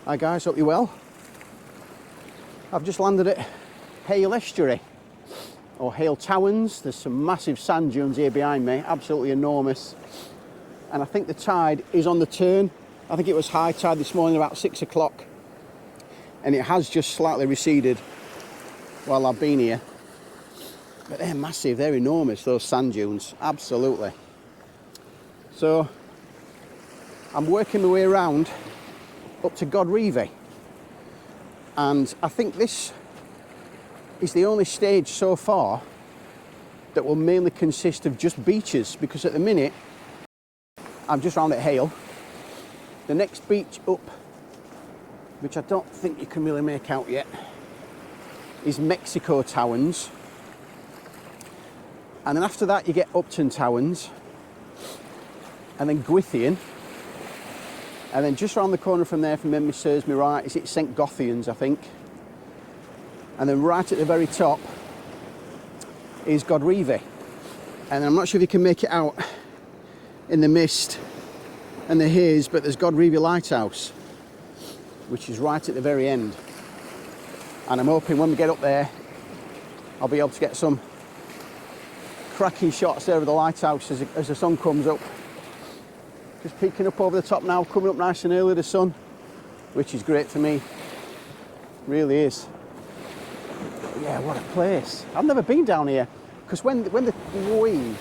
Hi guys, hope you're well. I've just landed at Hayle Estuary, or Hayle Towans. There's some massive sand dunes here behind me, absolutely enormous. And I think the tide is on the turn. I think it was high tide this morning about 6 o'clock. And it has just slightly receded while I've been here. But they're massive, they're enormous, those sand dunes, absolutely. So, I'm working my way around up to Godrevy, and I think this is the only stage so far that will mainly consist of just beaches, because at the minute I'm just round at Hayle. The next beach up, which I don't think you can really make out yet, is Mexico Towans, and then after that you get Upton Towans, and then Gwithian. And then just around the corner from there, if memory serves me right, is it St. Gothians, I think. And then right at the very top is Godrevy. And I'm not sure if you can make it out in the mist and the haze, but there's Godrevy Lighthouse, which is right at the very end. And I'm hoping when we get up there, I'll be able to get some cracking shots there of the lighthouse as the sun comes up. Just peeking up over the top now, coming up nice and early, the sun, which is great for me, really is. But yeah, what a place. I've never been down here, because when the wave,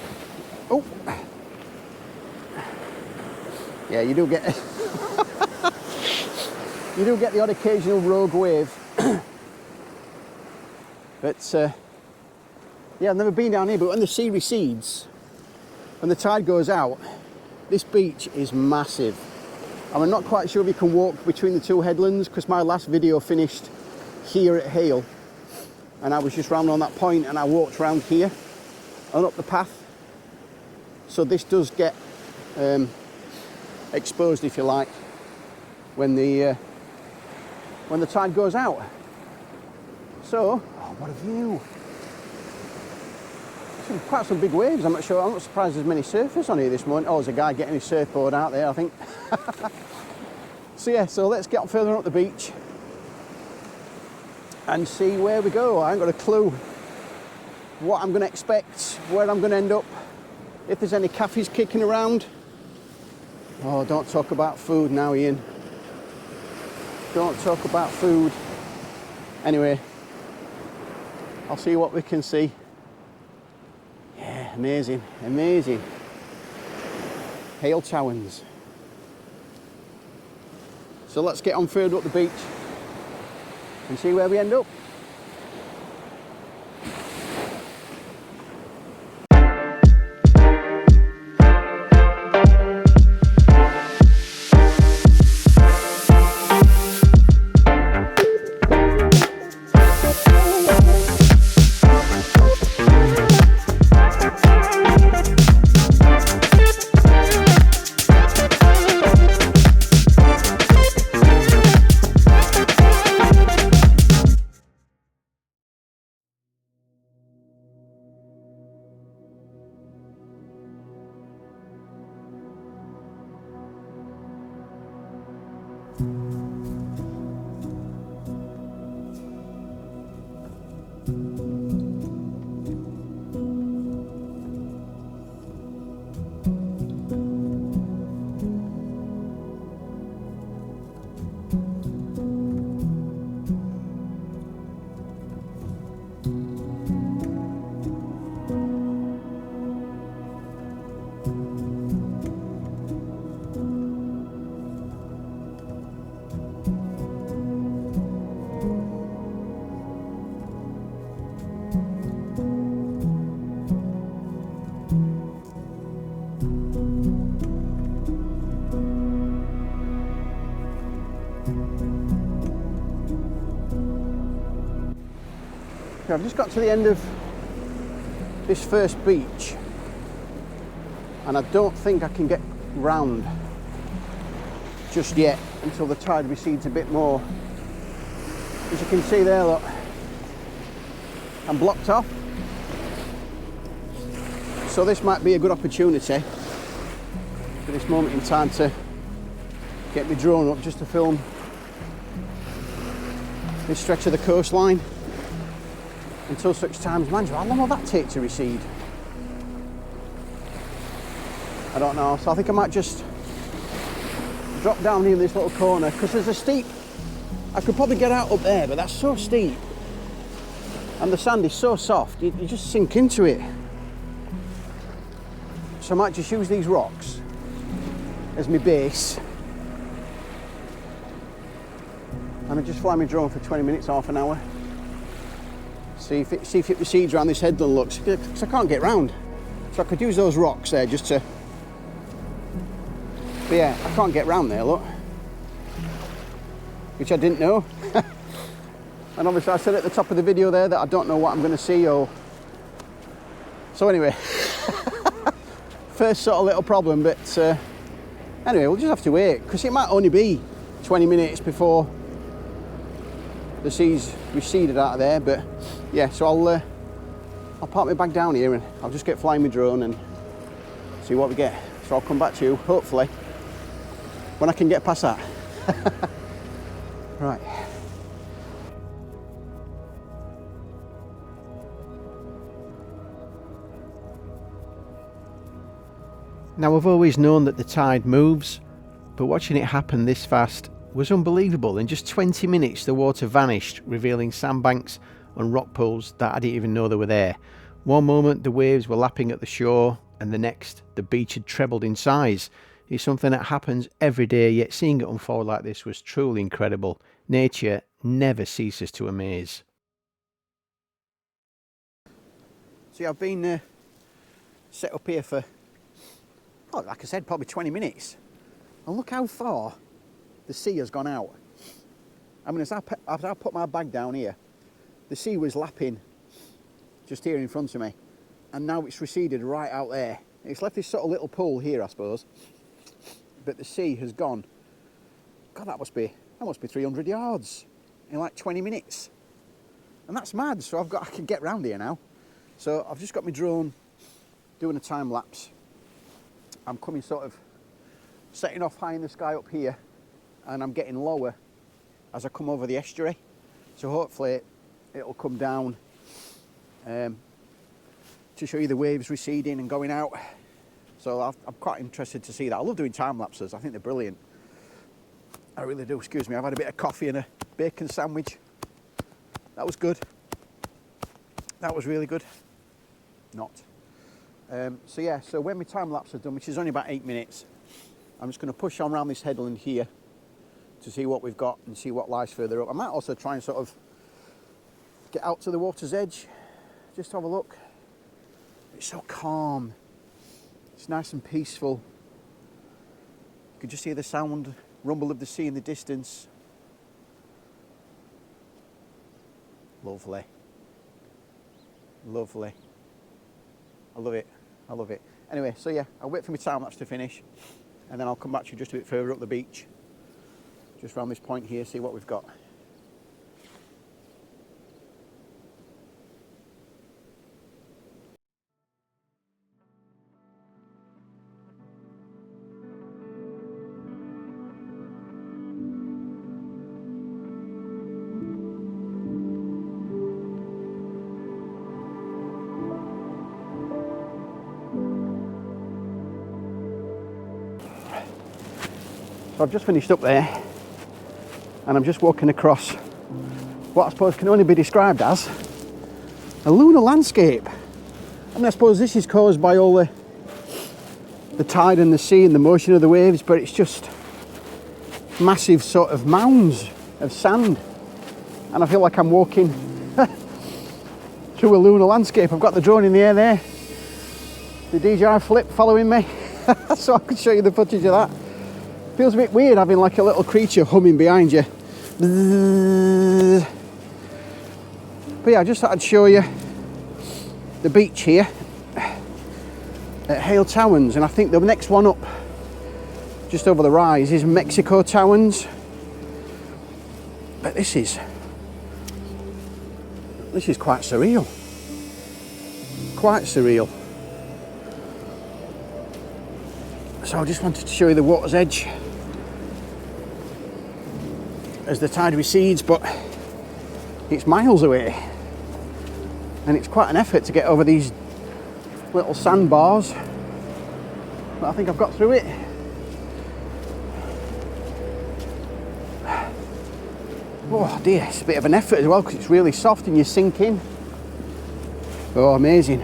oh, yeah, you do get you do get the odd occasional rogue wave. But yeah, I've never been down here, but when the sea recedes, when the tide goes out, this beach is massive. And I'm not quite sure if you can walk between the two headlands, because my last video finished here at Hayle, and I was just round on that point and I walked around here and up the path. So this does get exposed, if you like, when the tide goes out. So, oh, what a view. Quite some big waves, I'm not sure. I'm not surprised there's many surfers on here this morning. Oh, there's a guy getting his surfboard out there, I think. So yeah, so let's get further up the beach and see where we go. I ain't got a clue what I'm going to expect, where I'm going to end up, if there's any cafes kicking around. Oh, don't talk about food now, Ian. Don't talk about food. Anyway, I'll see what we can see. Yeah, amazing, amazing. Hayle Towans. So let's get on further up the beach and see where we end up. I've just got to the end of this first beach, and I don't think I can get round just yet until the tide recedes a bit more. As you can see there, look, I'm blocked off. So this might be a good opportunity for this moment in time to get my drone up just to film this stretch of the coastline until such times, mind you, how long will that take to recede? I don't know, so I think I might just drop down here in this little corner, because there's a steep, I could probably get out up there, but that's so steep and the sand is so soft, you just sink into it. So I might just use these rocks as my base and I just fly my drone for 20 minutes, half an hour, see if it recedes around this headland, looks, because I can't get round. So I could use those rocks there just to, but yeah, I can't get round there, look, which I didn't know. And obviously I said at the top of the video there that I don't know what I'm going to see, or so anyway. First sort of little problem, but anyway, we'll just have to wait, because it might only be 20 minutes before the sea's receded out of there. But yeah, so I'll park my bag down here and I'll just get flying my drone and see what we get. So I'll come back to you hopefully when I can get past that. Right. Now, I've always known that the tide moves, but watching it happen this fast was unbelievable. In just 20 minutes the water vanished, revealing sandbanks and rock pools that I didn't even know they were there. One moment the waves were lapping at the shore, and the next the beach had trebled in size. It's something that happens every day, yet seeing it unfold like this was truly incredible. Nature never ceases to amaze. See, I've been set up here for, oh, like I said, probably 20 minutes. And look how far the sea has gone out. I mean, as I put my bag down here, the sea was lapping just here in front of me. And now it's receded right out there. It's left this sort of little pool here, I suppose. But the sea has gone, God, that must be 300 yards in like 20 minutes. And that's mad, so I can get round here now. So I've just got my drone doing a time lapse. I'm coming sort of setting off high in the sky up here, and I'm getting lower as I come over the estuary. So hopefully it'll come down to show you the waves receding and going out. So I'm quite interested to see that. I love doing time lapses, I think they're brilliant. I really do. Excuse me, I've had a bit of coffee and a bacon sandwich. That was good. That was really good. Not. So yeah, so when my time lapse is done, which is only about 8 minutes, I'm just going to push on around this headland here to see what we've got and see what lies further up. I might also try and sort of get out to the water's edge, just have a look. It's so calm. It's nice and peaceful. You can just hear the sound, rumble of the sea in the distance. Lovely. Lovely. I love it. I love it. Anyway, so yeah, I'll wait for my time lapse to finish and then I'll come back to you just a bit further up the beach, just around this point here, see what we've got. So I've just finished up there and I'm just walking across what I suppose can only be described as a lunar landscape. I mean, I suppose this is caused by all the tide and the sea and the motion of the waves, but it's just massive sort of mounds of sand, and I feel like I'm walking through a lunar landscape. I've got the drone in the air there, the DJI flip following me, so I could show you the footage of that. Feels a bit weird having like a little creature humming behind you. But yeah, I just thought I'd show you the beach here at Hayle Towans, and I think the next one up just over the rise is Mexico Towans. But this is quite surreal. Quite surreal. So I just wanted to show you the water's edge as the tide recedes, but it's miles away. And it's quite an effort to get over these little sandbars. But I think I've got through it. Oh dear, it's a bit of an effort as well because it's really soft and you sink in. Oh, amazing.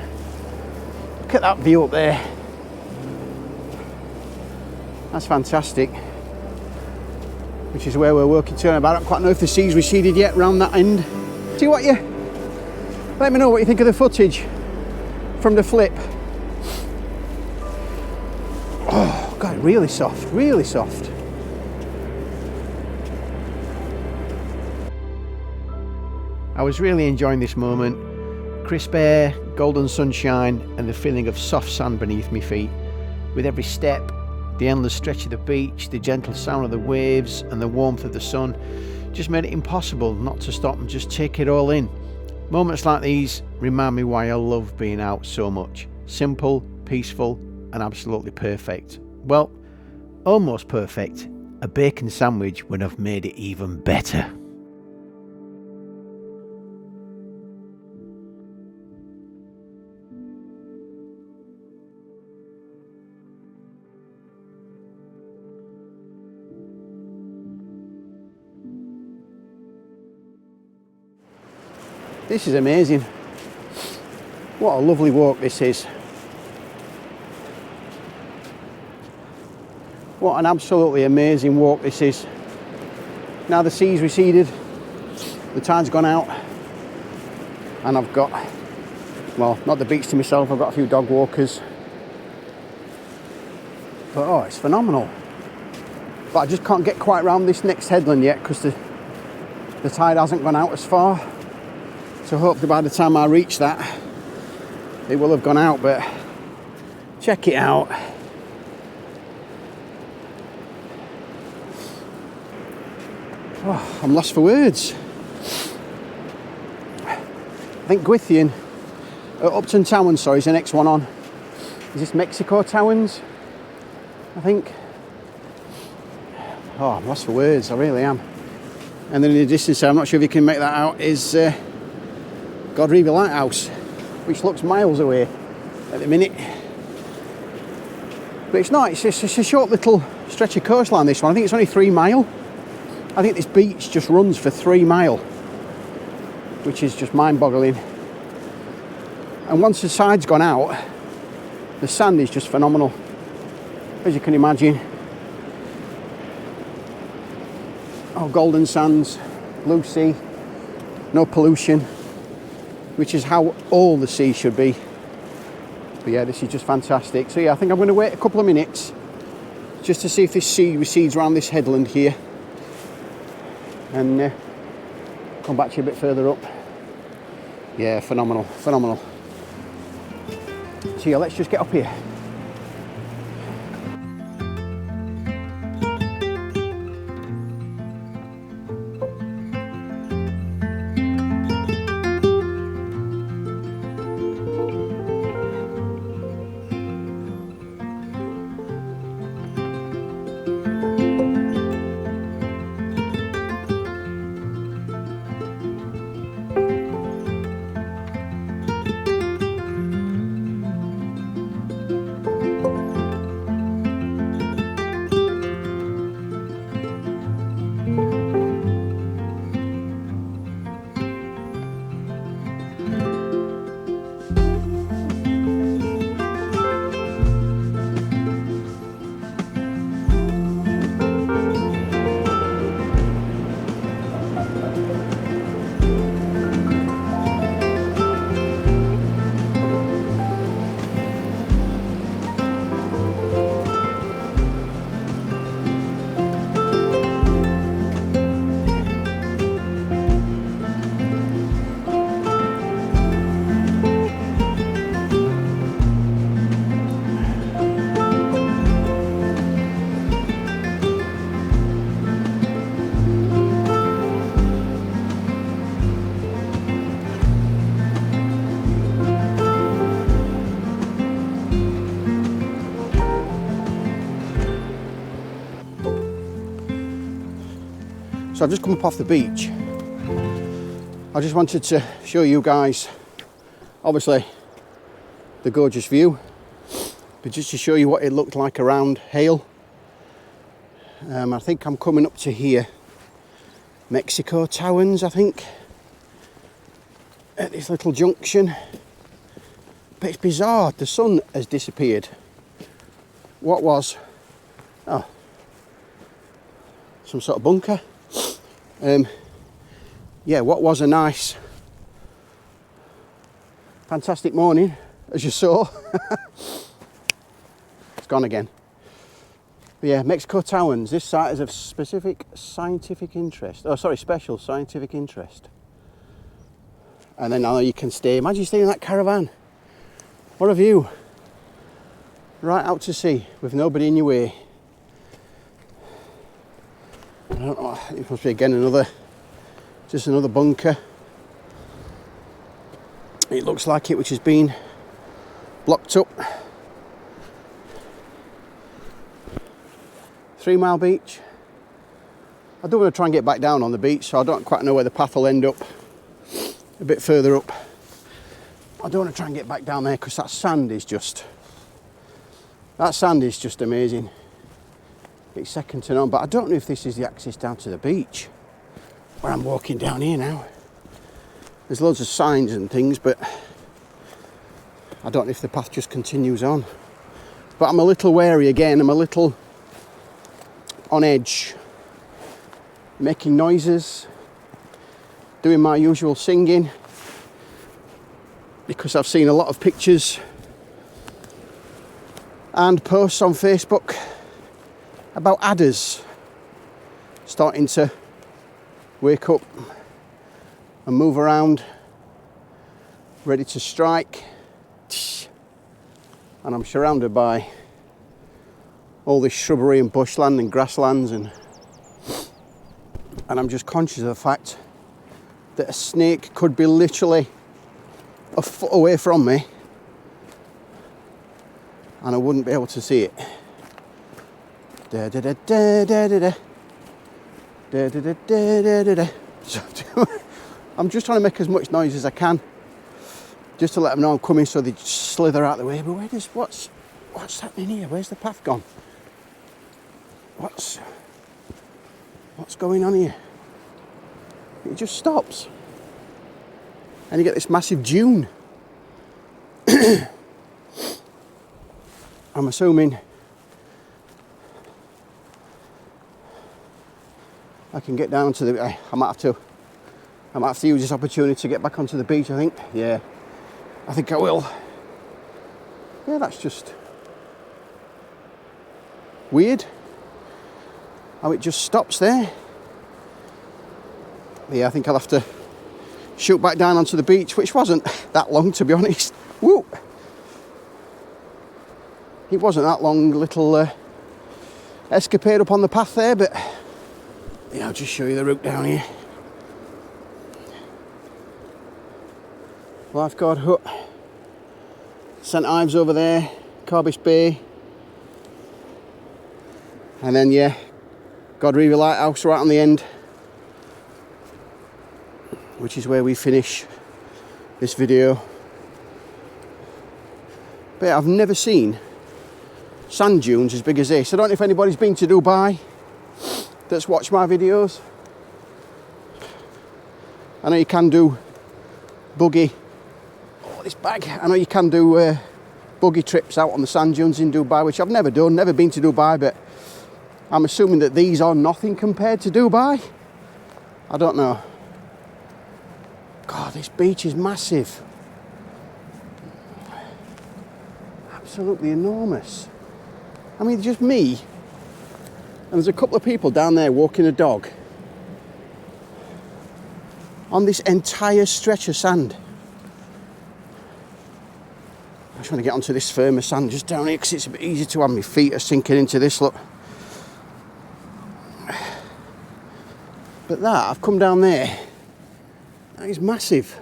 Look at that view up there. That's fantastic. Which is where we're working to. But I don't quite know if the sea's receded yet round that end. See what you... Let me know what you think of the footage from the flip. Oh, God, really soft, really soft. I was really enjoying this moment. Crisp air, golden sunshine, and the feeling of soft sand beneath my feet. With every step, the endless stretch of the beach, the gentle sound of the waves, and the warmth of the sun just made it impossible not to stop and just take it all in. Moments like these remind me why I love being out so much. Simple, peaceful, and absolutely perfect. Well, almost perfect. A bacon sandwich would have made it even better. This is amazing. What a lovely walk this is. What an absolutely amazing walk this is. Now the sea's receded, the tide's gone out, and I've got, well, not the beach to myself, I've got a few dog walkers. But oh, it's phenomenal. But I just can't get quite round this next headland yet because the tide hasn't gone out as far. So hopefully by the time I reach that, it will have gone out, but check it out. Oh, I'm lost for words. I think Gwithian, Upton Towans, sorry, is the next one on. Is this Mexico Towans? I think. Oh, I'm lost for words, I really am. And then in the distance, I'm not sure if you can make that out, is Godrevy Lighthouse, which looks miles away at the minute. But it's not, it's a short little stretch of coastline, this one. I think it's only 3 miles. I think this beach just runs for 3 miles, which is just mind-boggling. And once the side's gone out, the sand is just phenomenal, as you can imagine. Oh, golden sands, blue sea, no pollution, which is how all the sea should be. But yeah, this is just fantastic. So yeah, I think I'm going to wait a couple of minutes just to see if this sea recedes around this headland here, and come back to you a bit further up. Yeah, phenomenal, phenomenal. So yeah, let's just get up here. So I've just come up off the beach, I just wanted to show you guys, obviously, the gorgeous view, but just to show you what it looked like around Hayle. I think I'm coming up to here, Mexico Towans, I think, at this little junction. But it's bizarre, the sun has disappeared. What was, oh, some sort of bunker. Yeah, what was a nice, fantastic morning, as you saw. It's gone again. But yeah, Mexico Towans, this site is of specific scientific interest. Oh, sorry, special scientific interest. And then now you can stay. Imagine you staying in that caravan. What a view. Right out to sea with nobody in your way. I don't know, it must be again just another bunker. It looks like it, which has been blocked up. 3 Mile Beach. I do want to try and get back down on the beach, so I don't quite know where the path will end up. A bit further up. I don't want to try and get back down there because that sand is just amazing. It's second to none, but I don't know if this is the access down to the beach where I'm walking down here now. There's loads of signs and things, but I don't know if the path just continues on. But I'm a little wary again, I'm a little on edge, making noises, doing my usual singing, because I've seen a lot of pictures and posts on Facebook about adders starting to wake up and move around, ready to strike. And I'm surrounded by all this shrubbery and bushland and grasslands, and I'm just conscious of the fact that a snake could be literally a foot away from me and I wouldn't be able to see it. Da da da da da da da da da da da da. I'm just trying to make as much noise as I can, just to let them know I'm coming, so they just slither out the way. But what's happening here? Where's the path gone? What's going on here? It just stops, and you get this massive dune. I'm assuming I can get down to the. I might have to use this opportunity to get back onto the beach. I think. Yeah, I think I will. Yeah, that's just weird how it just stops there. Yeah, I think I'll have to shoot back down onto the beach, which wasn't that long, to be honest. Woo! It wasn't that long, little escapade up on the path there, but yeah, I'll just show you the route down here. Lifeguard hut, St Ives over there, Corbish Bay, and then yeah, Godrevy Lighthouse right on the end, which is where we finish this video. But yeah, I've never seen sand dunes as big as this. I don't know if anybody's been to Dubai that's watched my videos. I know you can do buggy. Oh, this bag. I know you can do buggy trips out on the sand dunes in Dubai, which I've never done, never been to Dubai, but I'm assuming that these are nothing compared to Dubai. I don't know. God, this beach is massive. Absolutely enormous. I mean, just me, and there's a couple of people down there walking a dog on this entire stretch of sand. I'm trying to get onto this firmer sand just down here because it's a bit easier to have. My feet are sinking into this, look. But that, I've come down there, that is massive.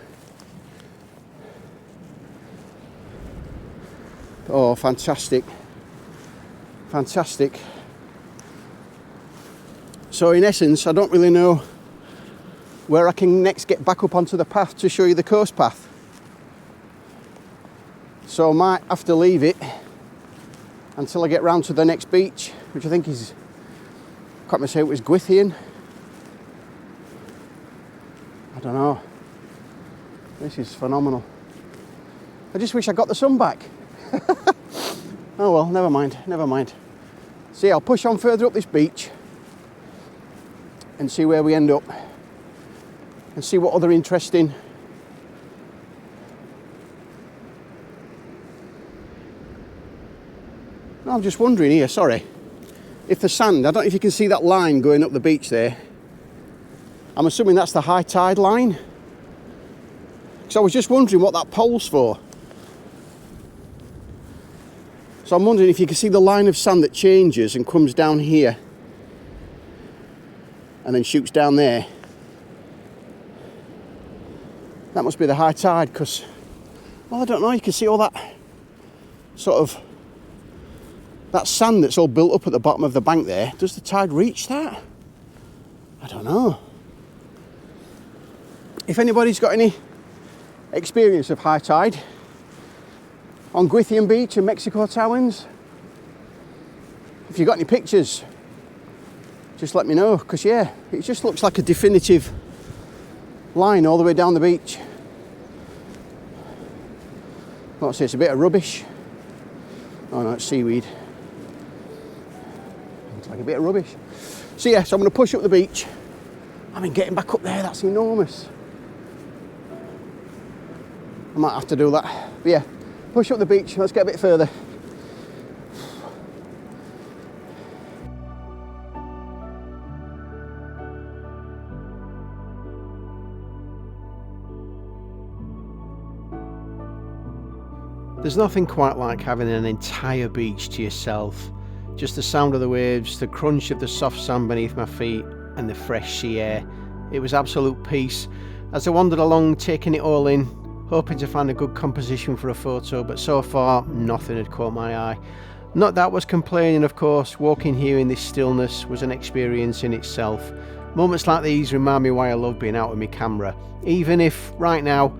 Oh, fantastic. Fantastic. So in essence, I don't really know where I can next get back up onto the path to show you the coast path. So I might have to leave it until I get round to the next beach, which I think is, I can't remember say it was Gwithian. I don't know. This is phenomenal. I just wish I got the sun back. Oh well, never mind, never mind. So yeah, I'll push on further up this beach and see where we end up and see what other interesting No, I'm just wondering here, sorry, if the sand, I don't know if you can see that line going up the beach there. I'm assuming that's the high tide line. So I was just wondering what that pole's for. So I'm wondering if you can see the line of sand that changes and comes down here and then shoots down there. That must be the high tide, because, well, I don't know, you can see all that sort of, that sand that's all built up at the bottom of the bank there. Does the tide reach that? I don't know. If anybody's got any experience of high tide on Gwithian Beach and Mexico Towans, if you've got any pictures, just let me know, because yeah, it just looks like a definitive line all the way down the beach. Let's say it's a bit of rubbish. Oh no, it's seaweed. Looks like a bit of rubbish. So yeah, so I'm going to push up the beach. I mean, getting back up there, that's enormous. I might have to do that. But yeah, push up the beach, let's get a bit further. There's nothing quite like having an entire beach to yourself. Just the sound of the waves, the crunch of the soft sand beneath my feet, and the fresh sea air. It was absolute peace. As I wandered along, taking it all in, hoping to find a good composition for a photo, but so far nothing had caught my eye. Not that I was complaining, of course. Walking here in this stillness was an experience in itself. Moments like these remind me why I love being out with my camera, even if right now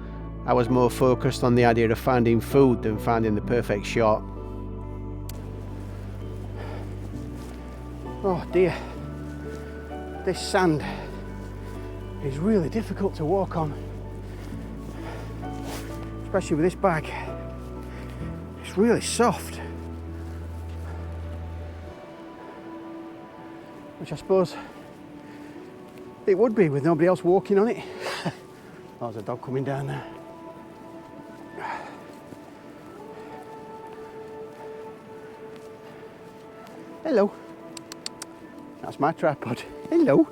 I was more focused on the idea of finding food than finding the perfect shot. Oh dear, this sand is really difficult to walk on, especially with this bag. It's really soft, which I suppose it would be with nobody else walking on it. Oh, there's a dog coming down there. Hello. That's my tripod. Hello.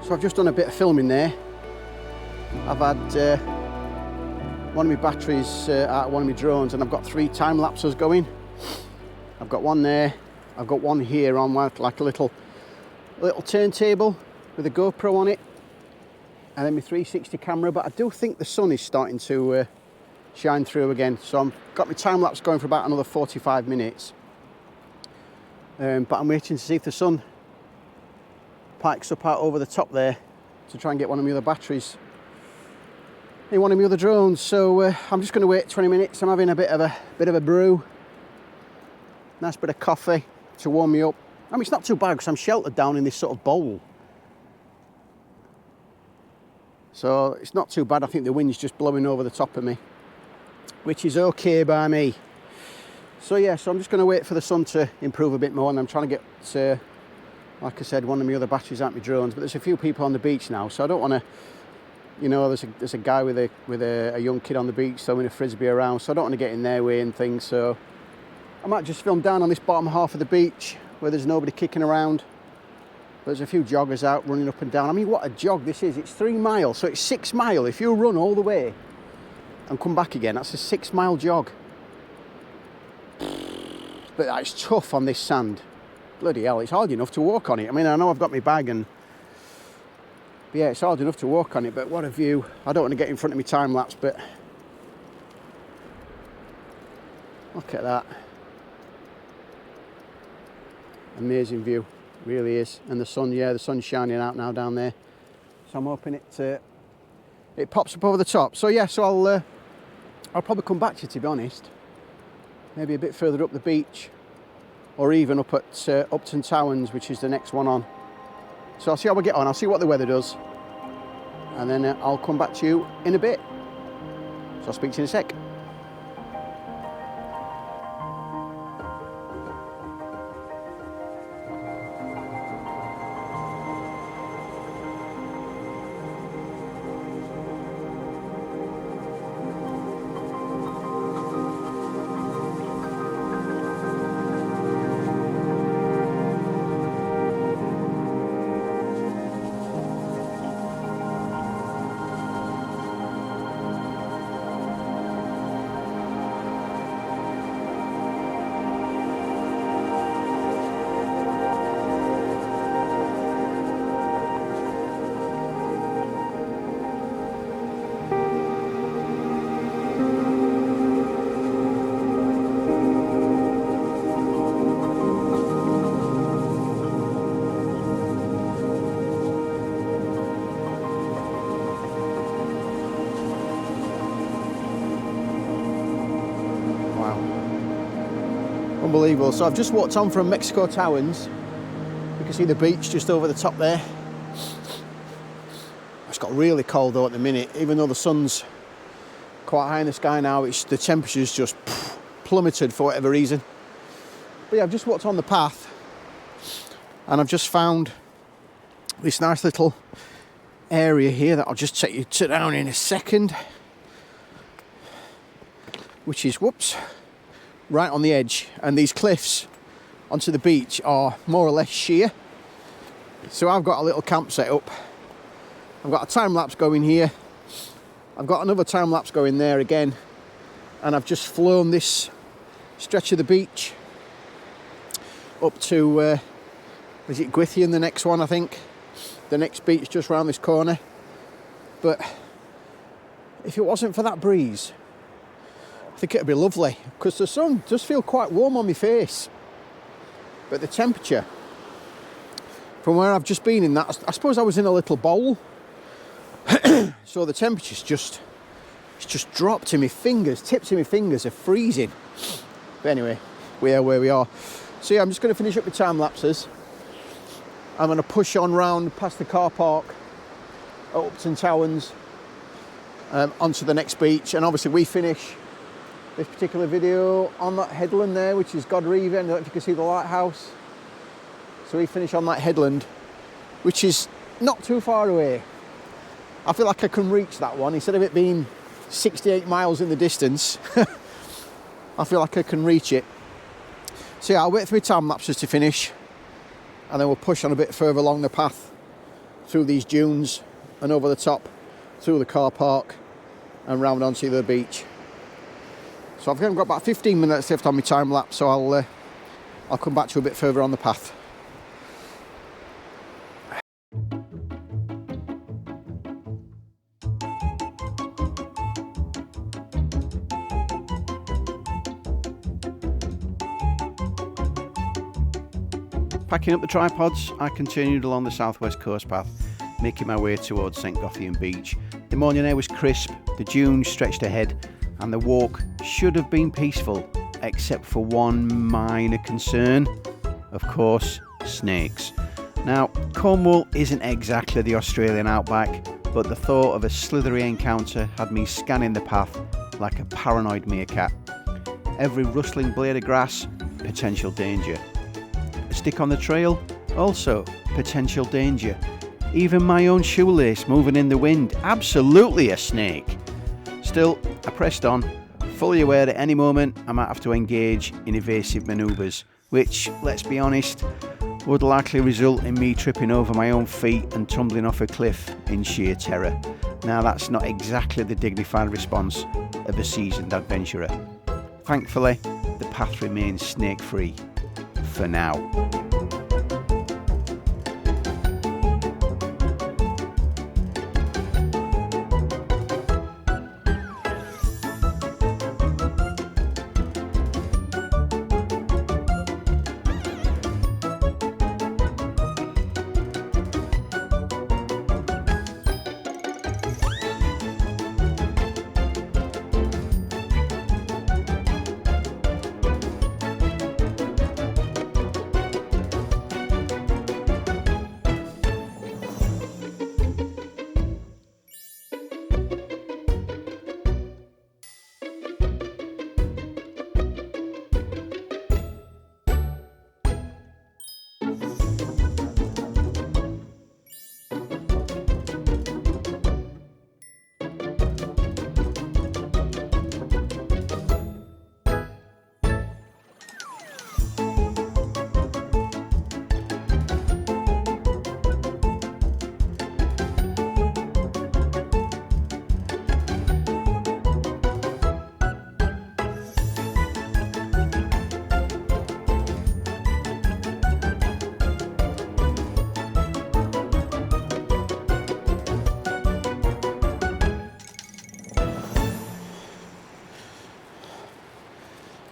So I've just done a bit of filming there. I've had one of my batteries out of one of my drones, and I've got 3 time lapses going. I've got one there, I've got one here on like a little turntable with a GoPro on it, and then my 360 camera. But I do think the sun is starting to shine through again, so I've got my time lapse going for about another 45 minutes. But I'm waiting to see if the sun pikes up out over the top there to try and get one of my other batteries in one of my other drones. So I'm just going to wait 20 minutes. I'm having a bit of a brew, nice bit of coffee to warm me up. I mean, it's not too bad because I'm sheltered down in this sort of bowl, so it's not too bad. I think the wind's just blowing over the top of me, which is okay by me. So yeah, so I'm just going to wait for the sun to improve a bit more, and I'm trying to get like I said, one of my other batteries out my drones. But there's a few people on the beach now, so I don't want to, you know, there's a guy with a young kid on the beach throwing a frisbee around, so I don't want to get in their way and things. So might just film down on this bottom half of the beach where there's nobody kicking around. There's a few joggers out running up and down. I mean, what a jog this is. It's 3 miles, so it's 6 miles. If you run all the way and come back again, that's a 6 mile jog. But that's tough on this sand. Bloody hell, it's hard enough to walk on it. I mean, I know I've got my bag and... But yeah, it's hard enough to walk on it, but what a view. I don't want to get in front of me time lapse, but... Look at that. Amazing view, really is. And the sun, yeah, the sun's shining out now down there. So I'm hoping it pops up over the top. So yeah, so I'll probably come back to you, to be honest. Maybe a bit further up the beach, or even up at Upton Towans, which is the next one on. So I'll see how we get on. I'll see what the weather does, and then I'll come back to you in a bit. So I'll speak to you in a sec. Unbelievable. So I've just walked on from Mexico Towans. You can see the beach just over the top there. It's got really cold though at the minute, even though the sun's quite high in the sky now. The temperature's just plummeted for whatever reason. But yeah, I've just walked on the path and I've just found this nice little area here that I'll just take you to down in a second, which is, whoops, right on the edge, and these cliffs onto the beach are more or less sheer. So I've got a little camp set up. I've got a time lapse going here. I've got another time lapse going there again, and I've just flown this stretch of the beach up to is it Gwithian, the next one, I think. The next beach just round this corner. But if it wasn't for that breeze, I think it'd be lovely, because the sun does feel quite warm on my face, but the temperature from where I've just been in that, I suppose I was in a little bowl, so the temperature's just dropped in my fingers. Tips of my fingers are freezing. But anyway, we are where we are. So yeah, I'm just going to finish up the time lapses. I'm going to push on round past the car park at Upton Towans onto the next beach, and obviously we finish this particular video on that headland there, which is Godrevy. I don't know if you can see the lighthouse. So we finish on that headland, which is not too far away. I feel like I can reach that one instead of it being 68 miles in the distance. I feel like I can reach it. So yeah, I'll wait for my time lapses to finish, and then we'll push on a bit further along the path through these dunes and over the top through the car park and round onto the beach. So I've got about 15 minutes left on my time lapse, so I'll come back to you a bit further on the path. Packing up the tripods, I continued along the southwest coast path, making my way towards St Gothian Beach. The morning air was crisp, the dunes stretched ahead, and the walk should have been peaceful, except for one minor concern. Of course, snakes. Now, Cornwall isn't exactly the Australian outback, but the thought of a slithery encounter had me scanning the path like a paranoid meerkat. Every rustling blade of grass, potential danger. A stick on the trail, also potential danger. Even my own shoelace moving in the wind, absolutely a snake. Still, I pressed on, fully aware that at any moment I might have to engage in evasive manoeuvres, which, let's be honest, would likely result in me tripping over my own feet and tumbling off a cliff in sheer terror. Now that's not exactly the dignified response of a seasoned adventurer. Thankfully, the path remains snake-free, for now.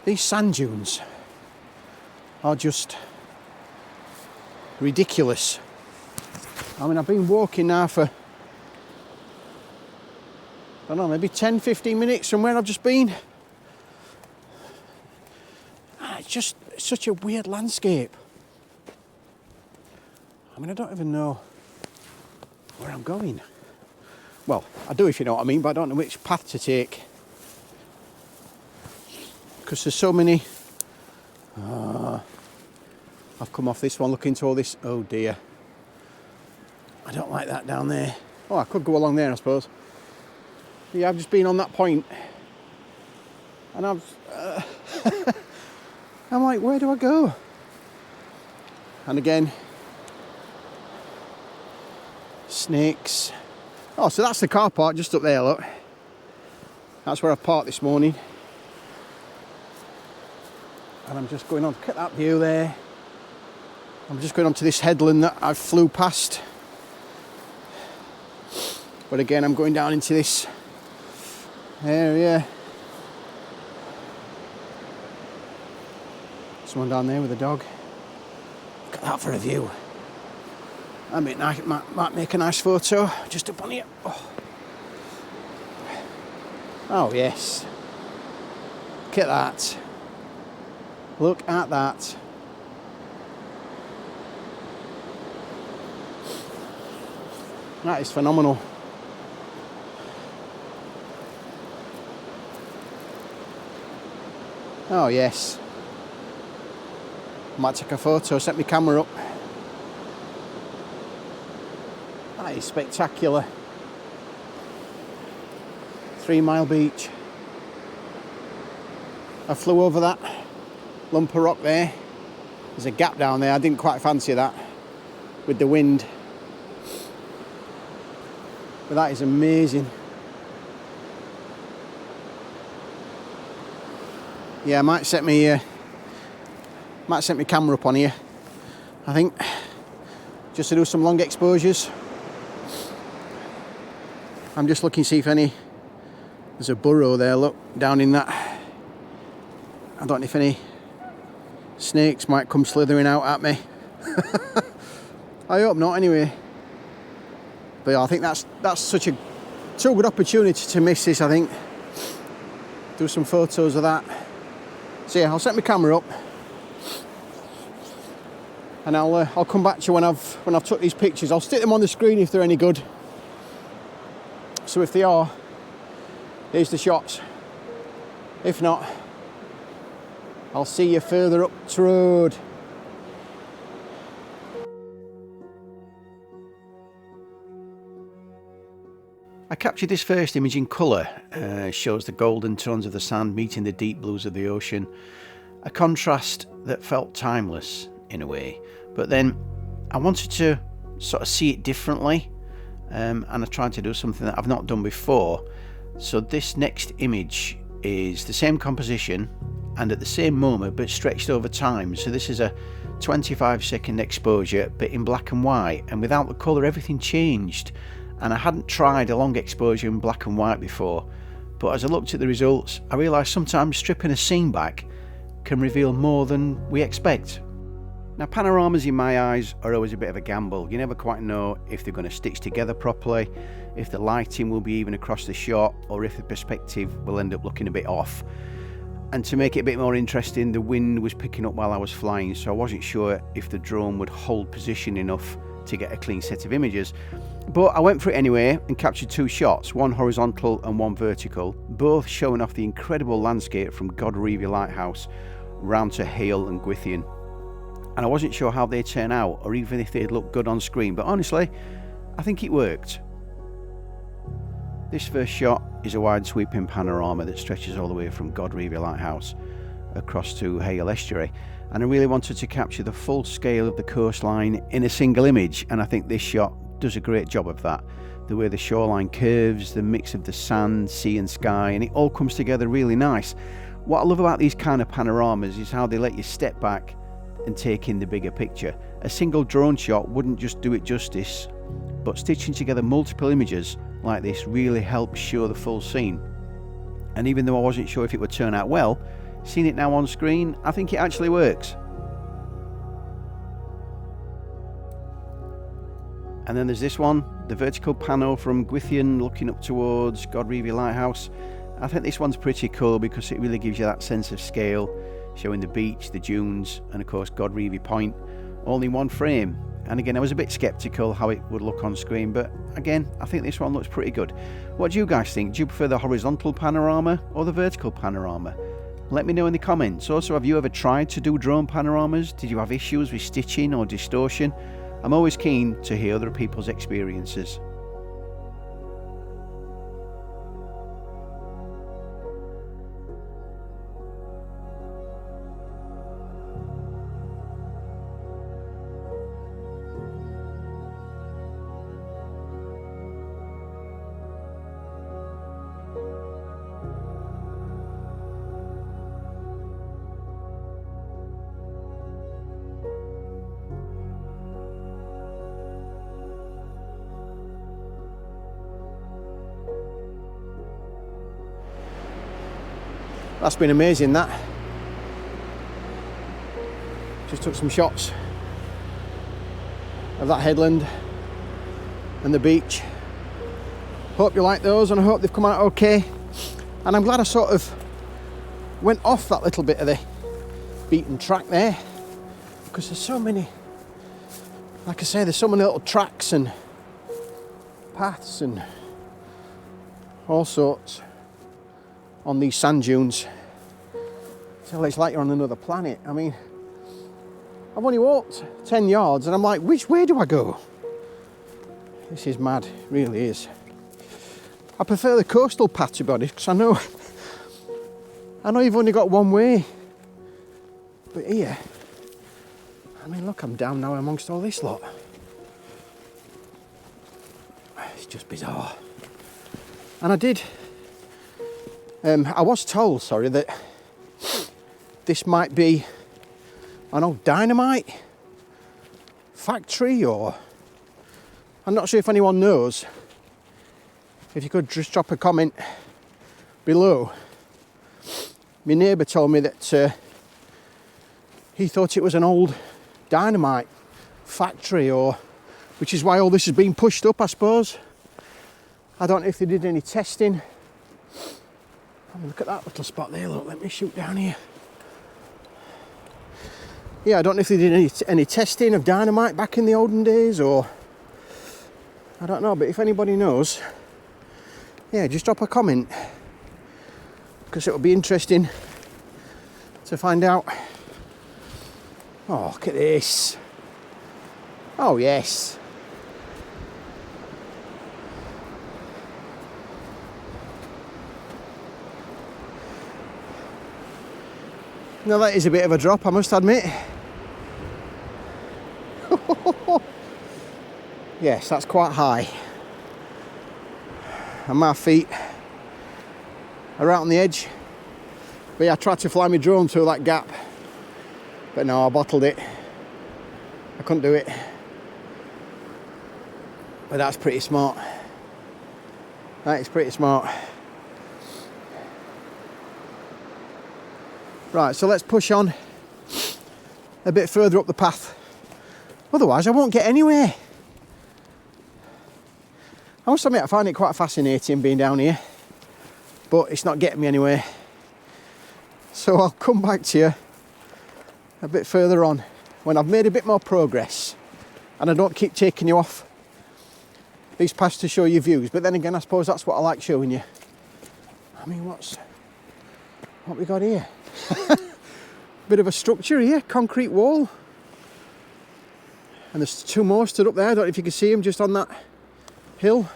These sand dunes are just ridiculous. I mean, I've been walking now for, I don't know, maybe 10-15 minutes from where I've just been. It's just such a weird landscape. I mean, I don't even know where I'm going. Well, I do if you know what I mean, but I don't know which path to take. Because there's so many. I've come off this one looking to all this. Oh dear. I don't like that down there. Oh, I could go along there, I suppose. Yeah, I've just been on that point. And I'm like, where do I go? And again, snakes. Oh, so that's the car park just up there, look. That's where I parked this morning. And I'm just going on, look at that view there. I'm just going on to this headland that I flew past. But again, I'm going down into this area. Someone down there with a dog. Look at that for a view. I might make a nice photo just up on here. Oh yes. Look at that. Look at that. That is phenomenal. Oh yes. Might take a photo, set my camera up. That is spectacular. 3 Mile Beach. I flew over that lump of rock there. There's a gap down there. I didn't quite fancy that with the wind. But that is amazing. Yeah, I might set my camera up on here, I think, just to do some long exposures. I'm just looking to see if there's a burrow there, look, down in that. I don't know if any snakes might come slithering out at me. I hope not anyway. But yeah, I think that's such a good opportunity to miss this, I think. Do some photos of that. So yeah, I'll set my camera up. And I'll come back to you when I've took these pictures. I'll stick them on the screen if they're any good. So if they are, here's the shots. If not, I'll see you further up the road. I captured this first image in colour. Shows the golden tones of the sand meeting the deep blues of the ocean. A contrast that felt timeless in a way. But then I wanted to sort of see it differently, and I tried to do something that I've not done before. So this next image is the same composition and at the same moment but stretched over time. So this is a 25-second exposure but in black and white, and without the colour everything changed. And I hadn't tried a long exposure in black and white before, but as I looked at the results I realised sometimes stripping a scene back can reveal more than we expect. Now, panoramas in my eyes are always a bit of a gamble. You never quite know if they're going to stitch together properly, if the lighting will be even across the shot, or if the perspective will end up looking a bit off. And to make it a bit more interesting, the wind was picking up while I was flying, so I wasn't sure if the drone would hold position enough to get a clean set of images. But I went for it anyway and captured 2 shots, one horizontal and one vertical, both showing off the incredible landscape from Godrevy Lighthouse round to Hayle and Gwithian. And I wasn't sure how they'd turn out or even if they'd look good on screen, but honestly I think it worked. This first shot is a wide sweeping panorama that stretches all the way from Godrevy Lighthouse across to Hayle Estuary, and I really wanted to capture the full scale of the coastline in a single image, and I think this shot does a great job of that. The way the shoreline curves, the mix of the sand, sea and sky, and it all comes together really nice. What I love about these kind of panoramas is how they let you step back and take in the bigger picture. A single drone shot wouldn't just do it justice, but stitching together multiple images like this really helps show the full scene. And even though I wasn't sure if it would turn out well, seeing it now on screen, I think it actually works. And then there's this one, the vertical pano from Gwithian looking up towards Godrevy Lighthouse. I think this one's pretty cool because it really gives you that sense of scale, showing the beach, the dunes, and of course Godrevy Point, all in one frame. And again, I was a bit sceptical how it would look on screen, but again, I think this one looks pretty good. What do you guys think? Do you prefer the horizontal panorama or the vertical panorama? Let me know in the comments. Also, have you ever tried to do drone panoramas? Did you have issues with stitching or distortion? I'm always keen to hear other people's experiences. That's been amazing, that. Just took some shots of that headland and the beach. Hope you like those, and I hope they've come out okay. And I'm glad I sort of went off that little bit of the beaten track there, because there's so many, like I say, there's so many little tracks and paths and all sorts on these sand dunes. So it's like you're on another planet. I mean, I've only walked 10 yards and I'm like, which way do I go? This is mad, it really is. I prefer the coastal path, to be honest, because I know you've only got one way. But here, I mean, look, I'm down now amongst all this lot. It's just bizarre. And I was told, sorry, that this might be an old dynamite factory, or I'm not sure if anyone knows. If you could just drop a comment below. My neighbour told me that he thought it was an old dynamite factory, or which is why all this has been pushed up, I suppose. I don't know if they did any testing. I mean, look at that little spot there, look, let me shoot down here. Yeah, I don't know if they did any testing of dynamite back in the olden days, or I don't know, but if anybody knows, yeah, just drop a comment, because it'll be interesting to find out. Oh, look at this. Oh, yes. Now that is a bit of a drop, I must admit. Yes, that's quite high. And my feet are out on the edge. But yeah, I tried to fly my drone through that gap. But no, I bottled it. I couldn't do it. But that's pretty smart. That is pretty smart. Right, so let's push on a bit further up the path. Otherwise, I won't get anywhere. I must admit, I find it quite fascinating being down here, but it's not getting me anywhere. So I'll come back to you a bit further on when I've made a bit more progress and I don't keep taking you off these paths to show you views. But then again, I suppose that's what I like showing you. I mean, what we got here? Bit of a structure here, concrete wall. And there's two more stood up there. I don't know if you can see them just on that hill.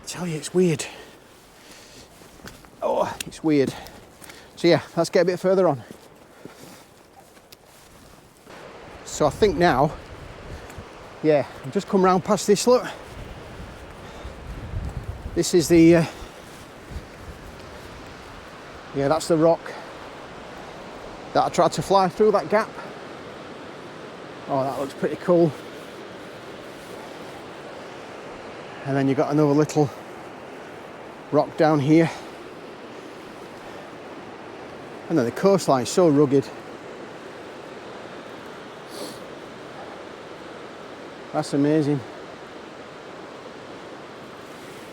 I tell you, it's weird. Oh, it's weird. So yeah, let's get a bit further on. So I think now, yeah, I've just come round past this, look. This is the, yeah, that's the rock that I tried to fly through that gap. Oh, that looks pretty cool. And then you've got another little rock down here. And then the coastline is so rugged. That's amazing.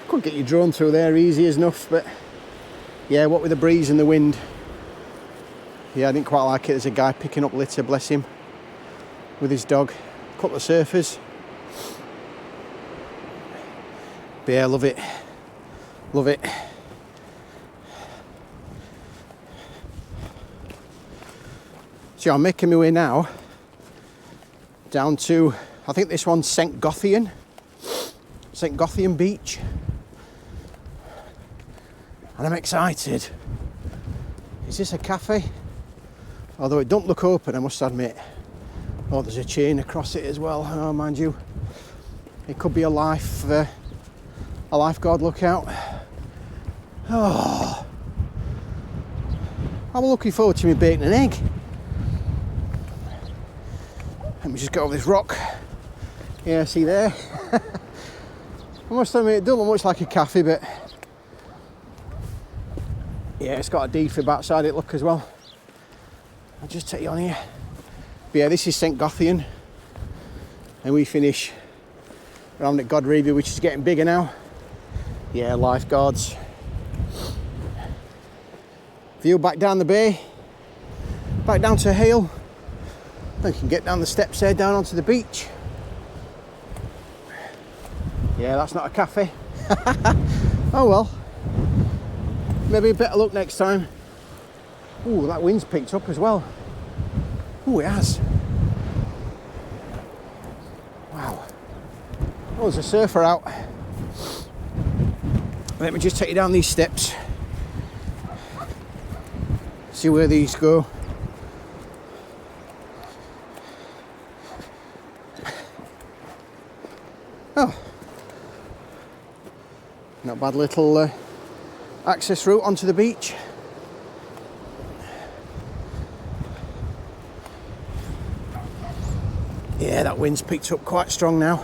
Could get your drone through there easy as enough, but yeah, what with the breeze and the wind. Yeah, I didn't quite like it. There's a guy picking up litter, bless him, with his dog. A couple of surfers. But yeah, love it. Love it. So I'm making my way now down to, I think this one's Gothian Beach. And I'm excited. Is this a cafe? Although it don't look open, I must admit. Oh, there's a chain across it as well. Oh, mind you, it could be a lifeguard lookout. Oh, I'm looking forward to me baking an egg. Let me just get over this rock. Yeah, see there? I must admit, it doesn't look much like a cafe, but yeah, it's got a defib outside it, look, as well. I'll just take you on here. But yeah, this is St. Gothian. And we finish around at Godrevy, which is getting bigger now. Yeah, lifeguards. View back down the bay. Back down to Hayle. Then you can get down the steps there, down onto the beach. Yeah, that's not a cafe. Oh well. Maybe a better luck next time. Ooh, that wind's picked up as well. Ooh, it has. Wow. Oh, there's a surfer out. Let me just take you down these steps. See where these go. Oh. Not bad little access route onto the beach. Yeah, that wind's picked up quite strong now.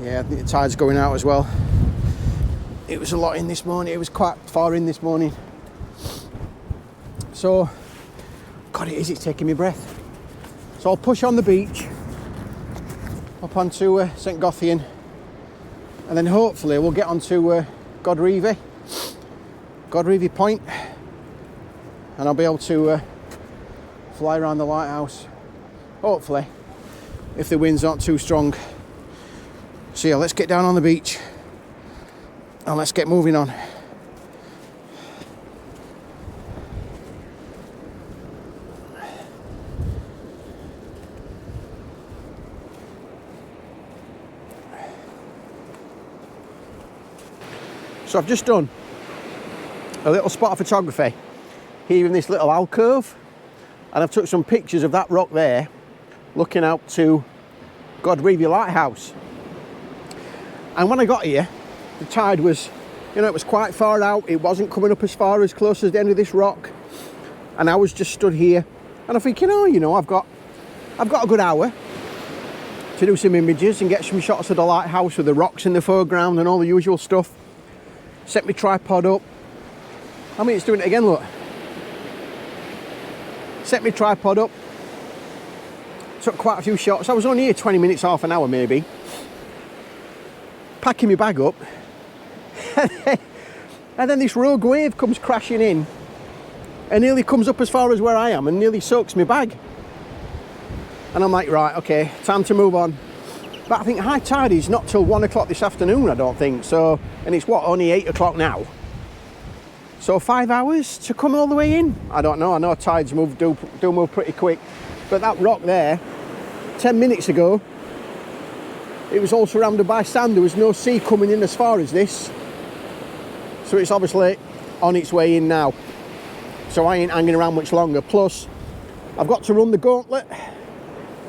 Yeah, I think the tide's going out as well. It was a lot in this morning. It was quite far in this morning. So, God, it's taking me breath. So I'll push on the beach up onto St. Gothian, and then hopefully we'll get onto Godrevy Point, and I'll be able to fly around the lighthouse, hopefully, if the wind's not too strong. So yeah, let's get down on the beach and let's get moving on. So I've just done a little spot of photography here in this little alcove, and I've took some pictures of that rock there looking out to Godrevy Lighthouse. And when I got here, the tide was, you know, it was quite far out. It wasn't coming up as far as close as the end of this rock, and I was just stood here and I'm thinking, oh, you know, I've got a good hour to do some images and get some shots of the lighthouse with the rocks in the foreground and all the usual stuff. Set my tripod up. I mean, it's doing it again, look. Set my tripod up. Took quite a few shots. I was only here 20 minutes, half an hour maybe. Packing my bag up. And then this rogue wave comes crashing in and nearly comes up as far as where I am and nearly soaks my bag. And I'm like, right, okay, time to move on. But I think high tide is not till 1 o'clock this afternoon, I don't think. So, and it's what, only 8 o'clock now? So 5 hours to come all the way in? I don't know. I know tides do move pretty quick. But that rock there, 10 minutes ago, it was all surrounded by sand. There was no sea coming in as far as this. So it's obviously on its way in now. So I ain't hanging around much longer. Plus, I've got to run the gauntlet,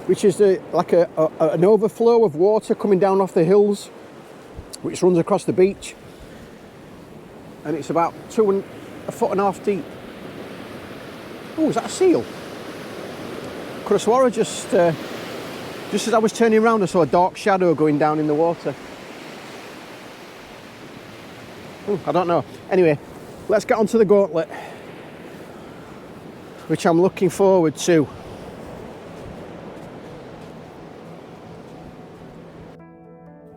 which is like an overflow of water coming down off the hills, which runs across the beach. And it's about 1.5 foot deep. Oh, is that a seal? Could have swore just as I was turning around, I saw a dark shadow going down in the water. Oh, I don't know. Anyway, let's get onto the gauntlet, which I'm looking forward to.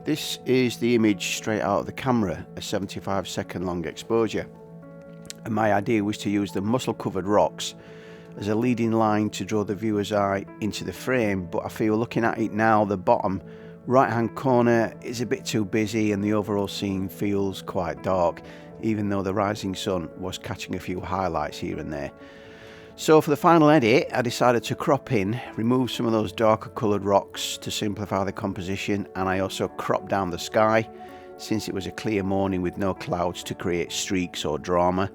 This is the image straight out of the camera, a 75-second long exposure. And my idea was to use the mussel-covered rocks as a leading line to draw the viewer's eye into the frame, but I feel looking at it now, the bottom right-hand corner is a bit too busy and the overall scene feels quite dark, even though the rising sun was catching a few highlights here and there. So for the final edit, I decided to crop in, remove some of those darker coloured rocks to simplify the composition, and I also cropped down the sky since it was a clear morning with no clouds to create streaks or drama.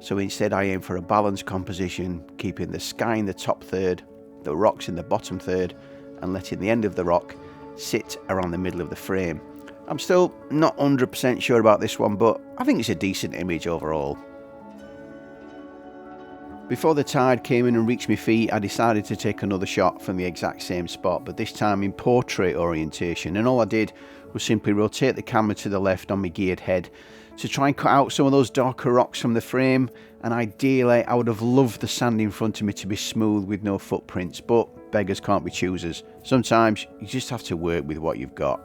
So instead I aimed for a balanced composition, keeping the sky in the top third, the rocks in the bottom third, and letting the end of the rock sit around the middle of the frame. I'm still not 100% sure about this one, but I think it's a decent image overall. Before the tide came in and reached my feet, I decided to take another shot from the exact same spot, but this time in portrait orientation, and all I did was simply rotate the camera to the left on my geared head to try and cut out some of those darker rocks from the frame. And ideally I would have loved the sand in front of me to be smooth with no footprints, but beggars can't be choosers. Sometimes you just have to work with what you've got.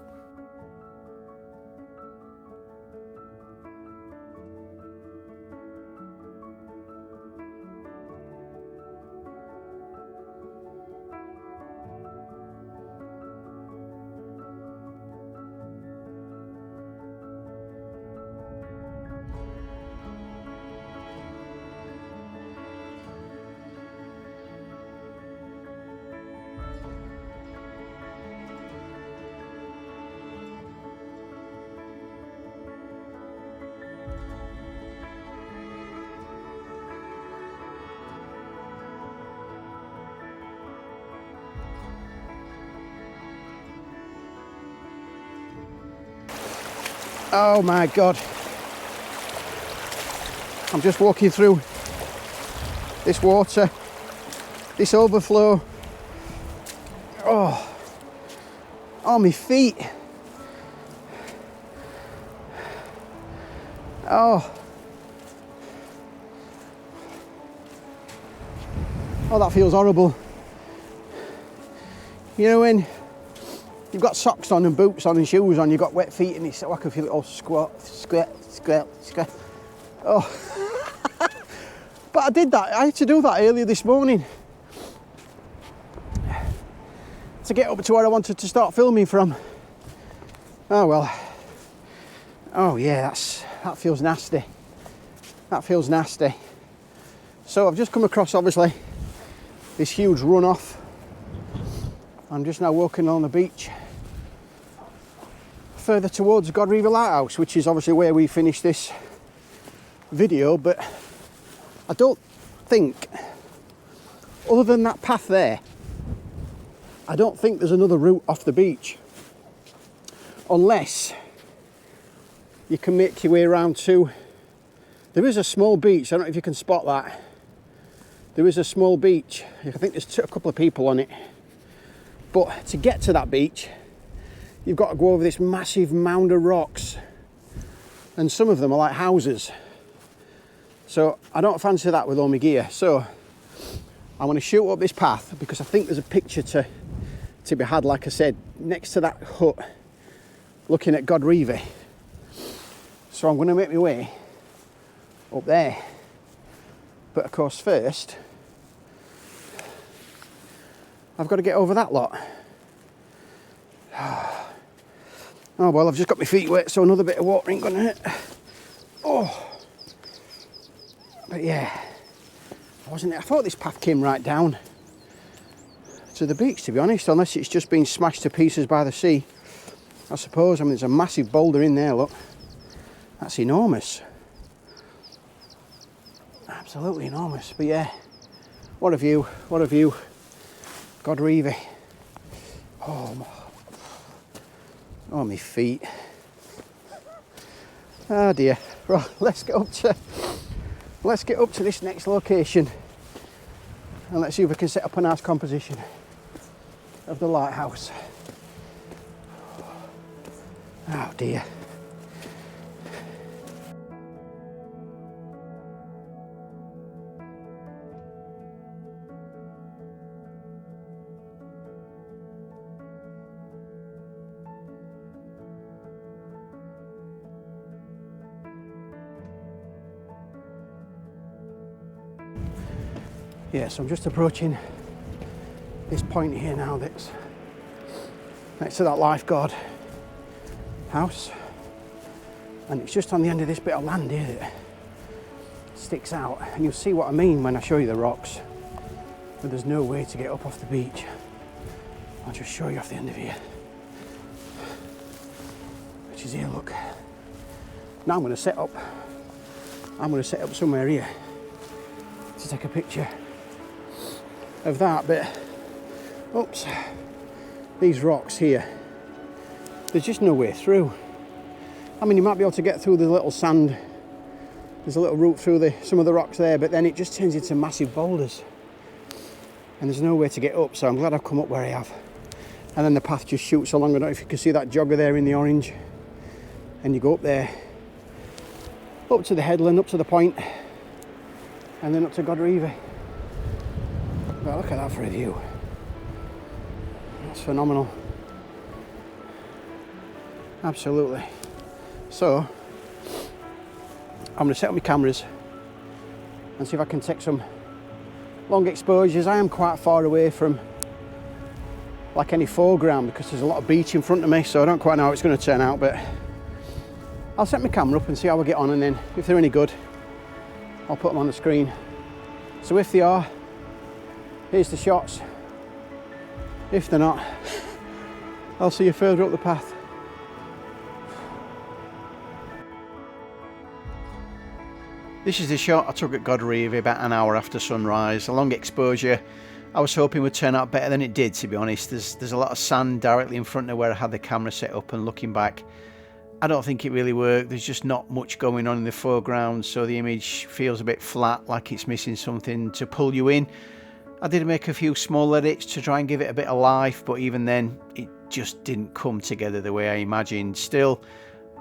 Oh my God. I'm just walking through this water, this overflow. Oh, my feet. Oh, that feels horrible. You know, when you've got socks on and boots on and shoes on, you've got wet feet and it's, I can feel it all squat. Oh. But I did that. I had to do that earlier this morning to get up to where I wanted to start filming from. Oh well. Oh yeah, that feels nasty. That feels nasty. So I've just come across, obviously, this huge runoff. I'm just now walking along the beach, further towards Godrevy Lighthouse, which is obviously where we finished this video, but I don't think, other than that path there, I don't think there's another route off the beach, unless you can make your way around to, there is a small beach, I don't know if you can spot that. There is a small beach, I think there's a couple of people on it, but to get to that beach you've got to go over this massive mound of rocks, and some of them are like houses, so I don't fancy that with all my gear. So I want to shoot up this path because I think there's a picture to be had, like I said, next to that hut looking at Godrevy. So I'm going to make my way up there, but of course first I've got to get over that lot. Oh well, I've just got my feet wet, so another bit of water ain't gonna hurt. Oh, but yeah, I thought this path came right down to the beach, to be honest, unless it's just been smashed to pieces by the sea, I suppose. I mean, there's a massive boulder in there, look. That's enormous. Absolutely enormous. But yeah, what a view, what a view. Godrevy. Oh, my feet. Oh dear. Right, let's get up to this next location and let's see if we can set up a nice composition of the lighthouse. Oh dear. Yeah, so I'm just approaching this point here now that's next to that lifeguard house, and it's just on the end of this bit of land here that sticks out, and you'll see what I mean when I show you the rocks, but there's no way to get up off the beach. I'll just show you off the end of here, which is here, look. Now I'm going to set up somewhere here to take a picture of that, but oops, these rocks here, there's just no way through. I mean, you might be able to get through the little sand, there's a little route through some of the rocks there, but then it just turns into massive boulders and there's no way to get up, so I'm glad I've come up where I have. And then the path just shoots along. I don't know if you can see that jogger there in the orange, and you go up there, up to the headland, up to the point, and then up to Godrevy. But look at that for a view. That's phenomenal. Absolutely. So I'm going to set up my cameras and see if I can take some long exposures. I am quite far away from like any foreground because there's a lot of beach in front of me, so I don't quite know how it's going to turn out, but I'll set my camera up and see how we get on, and then if they're any good I'll put them on the screen. So if they are, here's the shots. If they're not, I'll see you further up the path. This is the shot I took at Godrevy about an hour after sunrise. A long exposure. I was hoping would turn out better than it did, to be honest. There's a lot of sand directly in front of where I had the camera set up, and looking back, I don't think it really worked. There's just not much going on in the foreground, so the image feels a bit flat, like it's missing something to pull you in. I did make a few small edits to try and give it a bit of life, but even then it just didn't come together the way I imagined. Still,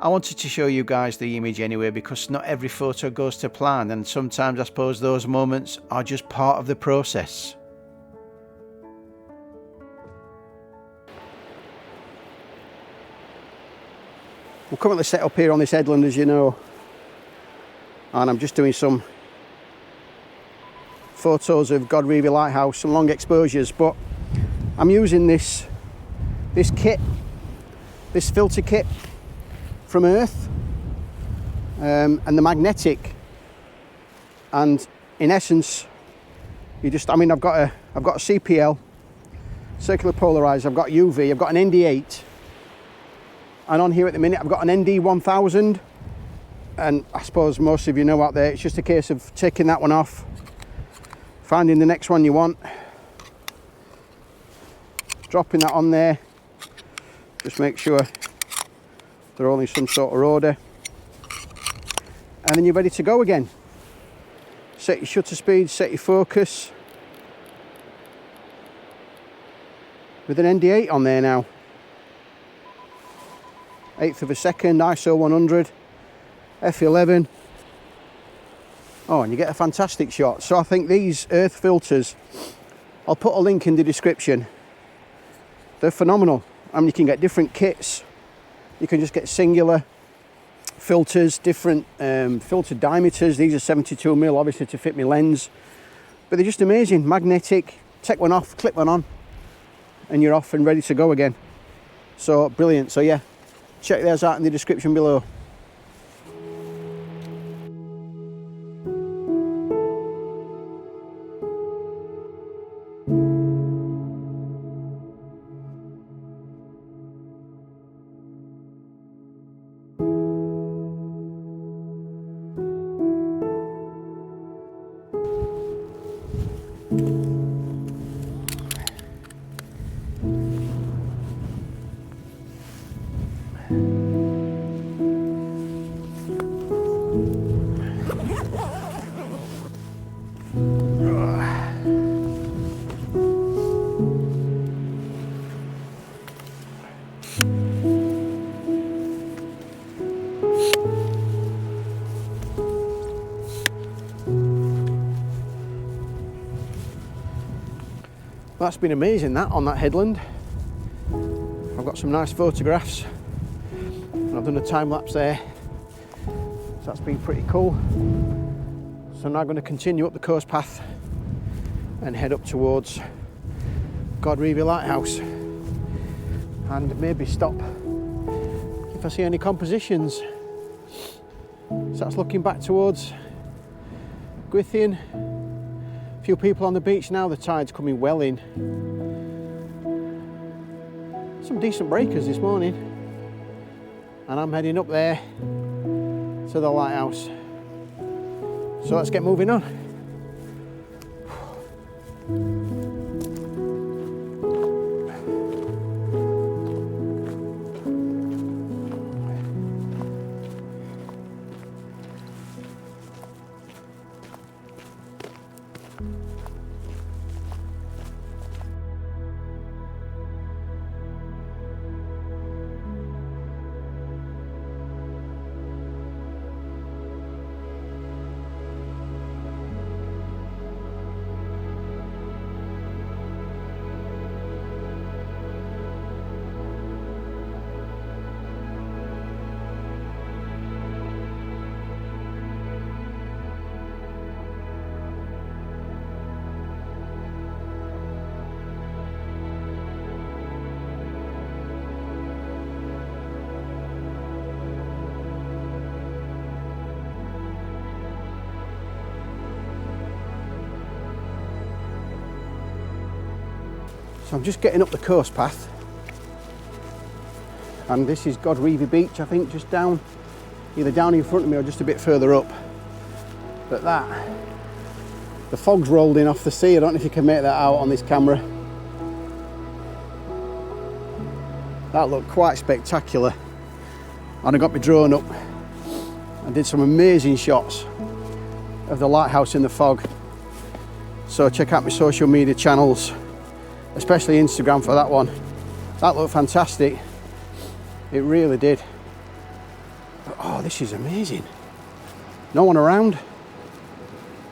I wanted to show you guys the image anyway, because not every photo goes to plan, and sometimes I suppose those moments are just part of the process. We're currently set up here on this headland, as you know, and I'm just doing some photos of Godrevy Lighthouse, some long exposures, but I'm using this kit, this filter kit from Urth, and the magnetic, and in essence you just, I mean, I've got a CPL, circular polarizer, I've got UV, I've got an ND8, And on here at the minute I've got an ND1000, and I suppose most of you know out there, it's just a case of taking that one off, finding the next one you want, dropping that on there, just make sure they're all in some sort of order, and then you're ready to go again. Set your shutter speed, set your focus, with an ND8 on there now. 1/8 of a second, ISO 100, f11. Oh, and you get a fantastic shot. So I think these Urth filters, I'll put a link in the description. They're phenomenal. I mean, you can get different kits. You can just get singular filters, different filter diameters. These are 72mm, obviously to fit my lens. But they're just amazing, magnetic. Take one off, clip one on, and you're off and ready to go again. So brilliant. So yeah, check those out in the description below. That's been amazing, that on that headland. I've got some nice photographs and I've done a time lapse there, so that's been pretty cool. So now I'm going to continue up the coast path and head up towards Godrevy Lighthouse, and maybe stop if I see any compositions. So that's looking back towards Gwithian. A few people on the beach now, the tide's coming well in. Some decent breakers this morning, and I'm heading up there to the lighthouse. So let's get moving on. So I'm just getting up the coast path, and this is Godrevy Beach, I think, just down, either down in front of me or just a bit further up. But the fog's rolled in off the sea. I don't know if you can make that out on this camera. That looked quite spectacular. And I got my drone up and did some amazing shots of the lighthouse in the fog. So check out my social media channels, especially Instagram for that one. That looked fantastic. It really did. But, oh, this is amazing. No one around.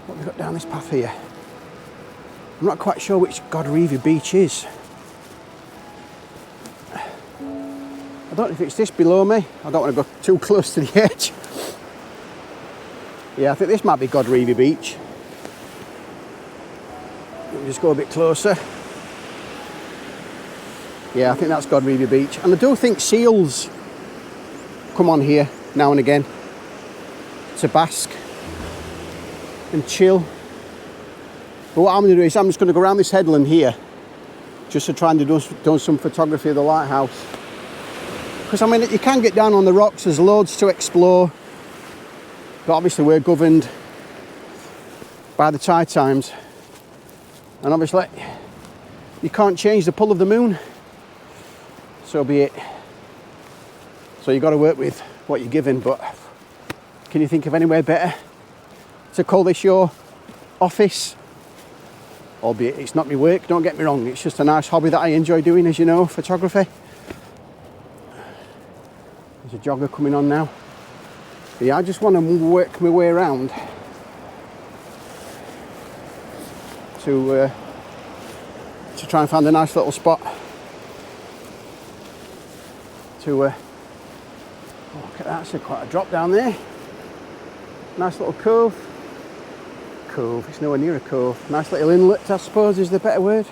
What have we got down this path here? I'm not quite sure which Godrevy Beach is. I don't know if it's this below me. I don't want to go too close to the edge. Yeah, I think this might be Godrevy Beach. Let me just go a bit closer. Yeah, I think that's Godrevy Beach. And I do think seals come on here now and again to bask and chill. But what I'm going to do is I'm just going to go around this headland here just to try and do some photography of the lighthouse. Because I mean, you can get down on the rocks, there's loads to explore, but obviously we're governed by the tide times, and obviously you can't change the pull of the moon, so be it. So you've got to work with what you're given. But can you think of anywhere better to call this your office? Albeit it's not my work, don't get me wrong, it's just a nice hobby that I enjoy doing, as you know, photography. There's a jogger coming on now. But yeah, I just want to work my way around to try and find a nice little spot to oh, look at that, it's quite a drop down there. Nice little cove. It's nowhere near a cove. Nice little inlet, I suppose, is the better word.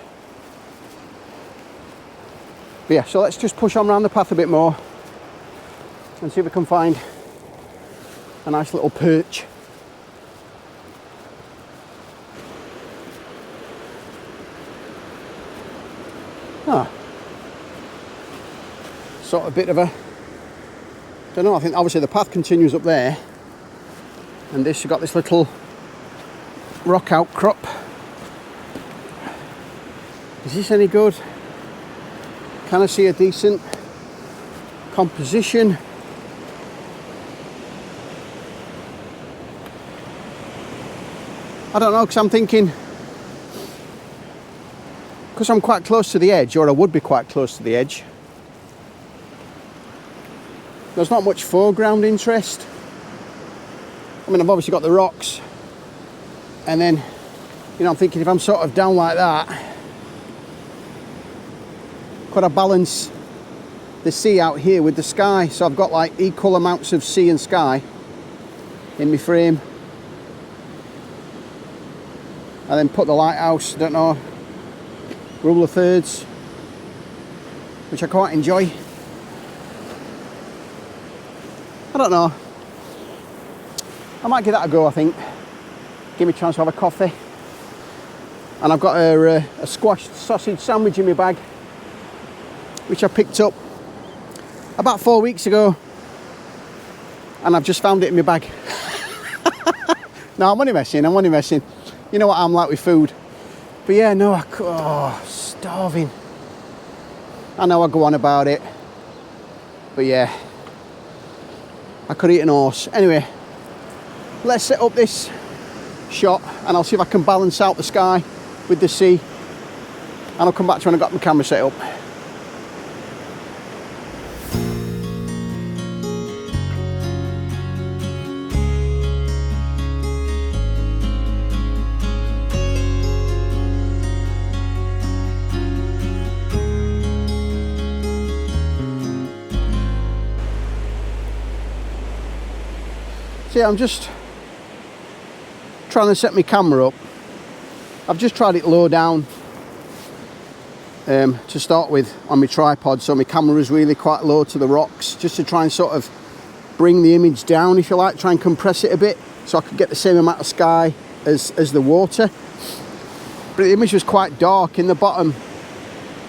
But yeah, so let's just push on around the path a bit more and see if we can find a nice little perch. Sort of a bit of a, don't know, I think obviously the path continues up there, and this, you've got this little rock outcrop. Is this any good? Can I see a decent composition? I don't know, because I'm thinking, because I'm quite close to the edge, or I would be quite close to the edge, there's not much foreground interest. I mean, I've obviously got the rocks, and then, you know, I'm thinking if I'm sort of down like that, could I balance the sea out here with the sky? So I've got like equal amounts of sea and sky in my frame. And then put the lighthouse, I don't know, rule of thirds, which I quite enjoy. I don't know. I might give that a go, I think. Give me a chance to have a coffee. And I've got a squashed sausage sandwich in my bag, which I picked up about 4 weeks ago. And I've just found it in my bag. No, I'm only messing. You know what I'm like with food. But yeah, no, starving. I know I go on about it. But yeah, I could eat an horse. Anyway, let's set up this shot and I'll see if I can balance out the sky with the sea. And I'll come back to when I've got my camera set up. See, I'm just trying to set my camera up. I've just tried it low down to start with on my tripod, so my camera is really quite low to the rocks, just to try and sort of bring the image down, if you like, try and compress it a bit so I could get the same amount of sky as the water. But the image was quite dark in the bottom,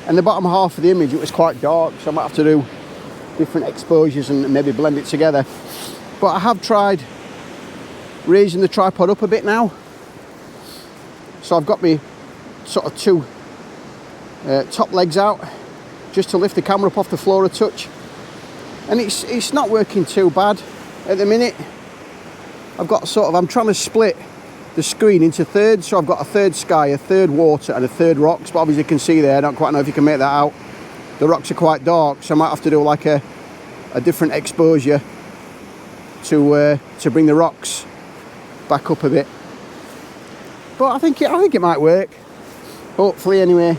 and the bottom half of the image, it was quite dark, so I might have to do different exposures and maybe blend it together. But I have tried raising the tripod up a bit now. So I've got me sort of two top legs out just to lift the camera up off the floor a touch. And it's not working too bad at the minute. I'm trying to split the screen into thirds. So I've got a third sky, a third water and a third rocks. But obviously you can see there, I don't quite know if you can make that out. The rocks are quite dark, so I might have to do like a different exposure to bring the rocks back up a bit. But I think it might work. Hopefully, anyway.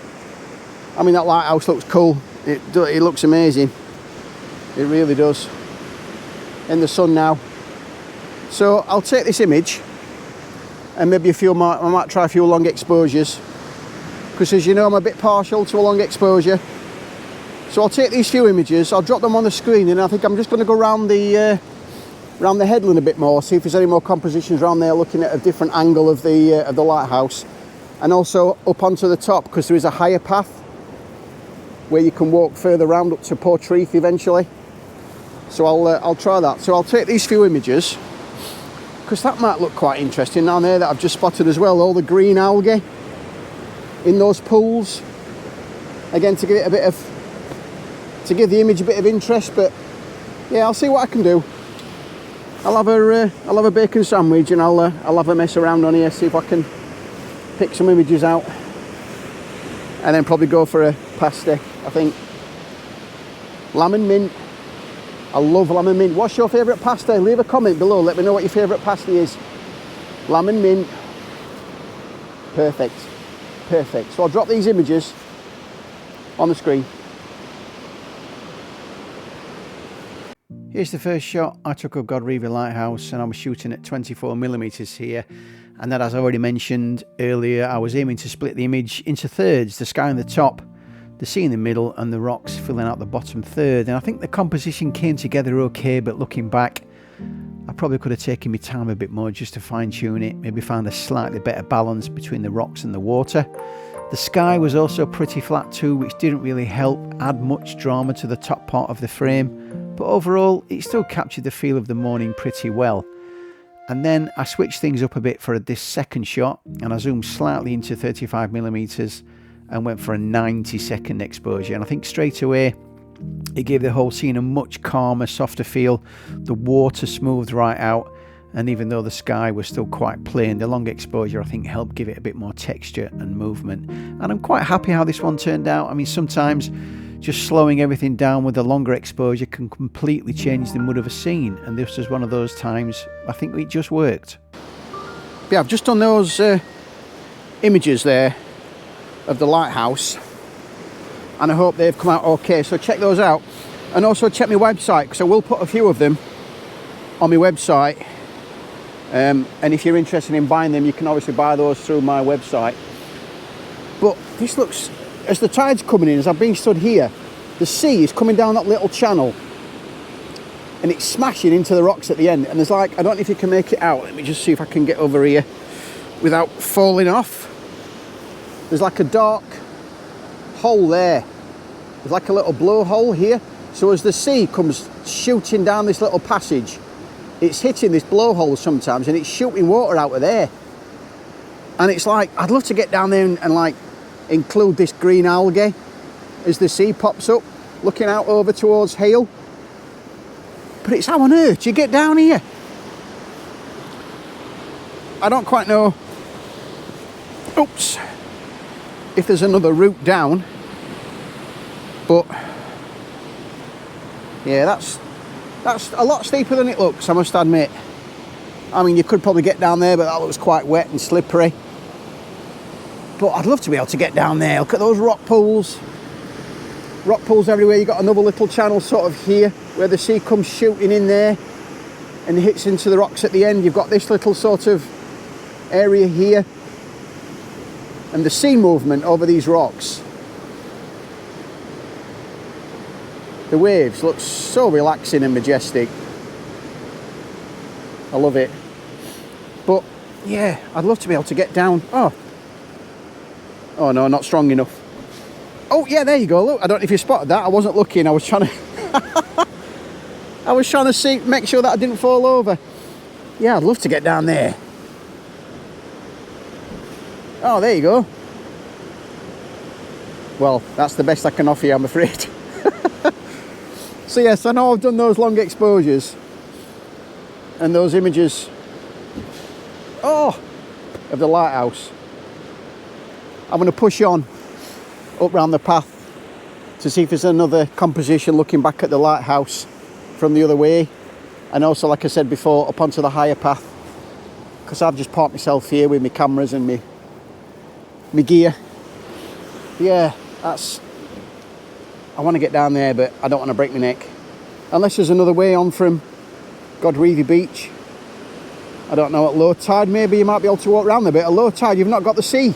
I mean, that lighthouse looks cool. It looks amazing. It really does. In the sun now. So I'll take this image and maybe I might try a few long exposures, because as you know, I'm a bit partial to a long exposure. So I'll take these few images, I'll drop them on the screen, and I think I'm just going to go around the headland a bit more, see if there's any more compositions around there, looking at a different angle of the lighthouse, and also up onto the top, because there is a higher path where you can walk further round up to Portreath eventually. So I'll try that. So I'll take these few images, because that might look quite interesting down there that I've just spotted as well. All the green algae in those pools. Again, to give it a bit of, to give the image a bit of interest. But yeah, I'll see what I can do. I'll have a bacon sandwich and I'll have a mess around on here, see if I can pick some images out, and then probably go for a pasty. I think lamb and mint. I love lamb and mint. What's your favourite pasty? Leave a comment below. Let me know what your favourite pasty is. Lamb and mint. Perfect. Perfect. So I'll drop these images on the screen. Here's the first shot I took of Godrevy Lighthouse, and I was shooting at 24mm here. And that, as I already mentioned earlier, I was aiming to split the image into thirds. The sky on the top, the sea in the middle, and the rocks filling out the bottom third. And I think the composition came together okay, but looking back, I probably could have taken my time a bit more just to fine tune it, maybe find a slightly better balance between the rocks and the water. The sky was also pretty flat too, which didn't really help add much drama to the top part of the frame, but overall it still captured the feel of the morning pretty well. And then I switched things up a bit for this second shot, and I zoomed slightly into 35mm and went for a 90-second exposure. And I think straight away it gave the whole scene a much calmer, softer feel. The water smoothed right out, and even though the sky was still quite plain, the long exposure I think helped give it a bit more texture and movement. And I'm quite happy how this one turned out. I mean, sometimes just slowing everything down with a longer exposure can completely change the mood of a scene, and this was one of those times. I think it just worked. Yeah, I've just done those images there of the lighthouse, and I hope they've come out okay. So check those out, and also check my website, because I will put a few of them on my website. And if you're interested in buying them, you can obviously buy those through my website. But this looks, as the tide's coming in, as I've been stood here, the sea is coming down that little channel and it's smashing into the rocks at the end. And there's like, I don't know if you can make it out. Let me just see if I can get over here without falling off. There's like a dark hole there. There's like a little blowhole here. So as the sea comes shooting down this little passage, it's hitting this blowhole sometimes and it's shooting water out of there. And it's like, I'd love to get down there and like include this green algae as the sea pops up, looking out over towards Hayle. But it's how on earth you get down here? I don't quite know, oops, if there's another route down, but yeah, that's a lot steeper than it looks, I must admit. I mean, you could probably get down there, but that looks quite wet and slippery. But I'd love to be able to get down there. Look at those rock pools. Rock pools everywhere. You've got another little channel sort of here where the sea comes shooting in there and hits into the rocks at the end. You've got this little sort of area here. And the sea movement over these rocks. The waves look so relaxing and majestic. I love it. But yeah, I'd love to be able to get down. Oh no, not strong enough. Oh yeah, there you go. Look, I don't know if you spotted that. I wasn't looking. I was trying to I was trying to see, make sure that I didn't fall over. Yeah, I'd love to get down there. Oh, there you go. Well, that's the best I can offer you, I'm afraid. So yes, I know I've done those long exposures and those images of the lighthouse. I'm going to push on up round the path to see if there's another composition looking back at the lighthouse from the other way, and also, like I said before, up onto the higher path, because I've just parked myself here with my cameras and my gear. Yeah, I want to get down there, but I don't want to break my neck. Unless there's another way on from Godrevy Beach. I don't know, at low tide maybe you might be able to walk around a bit. At low tide you've not got the sea.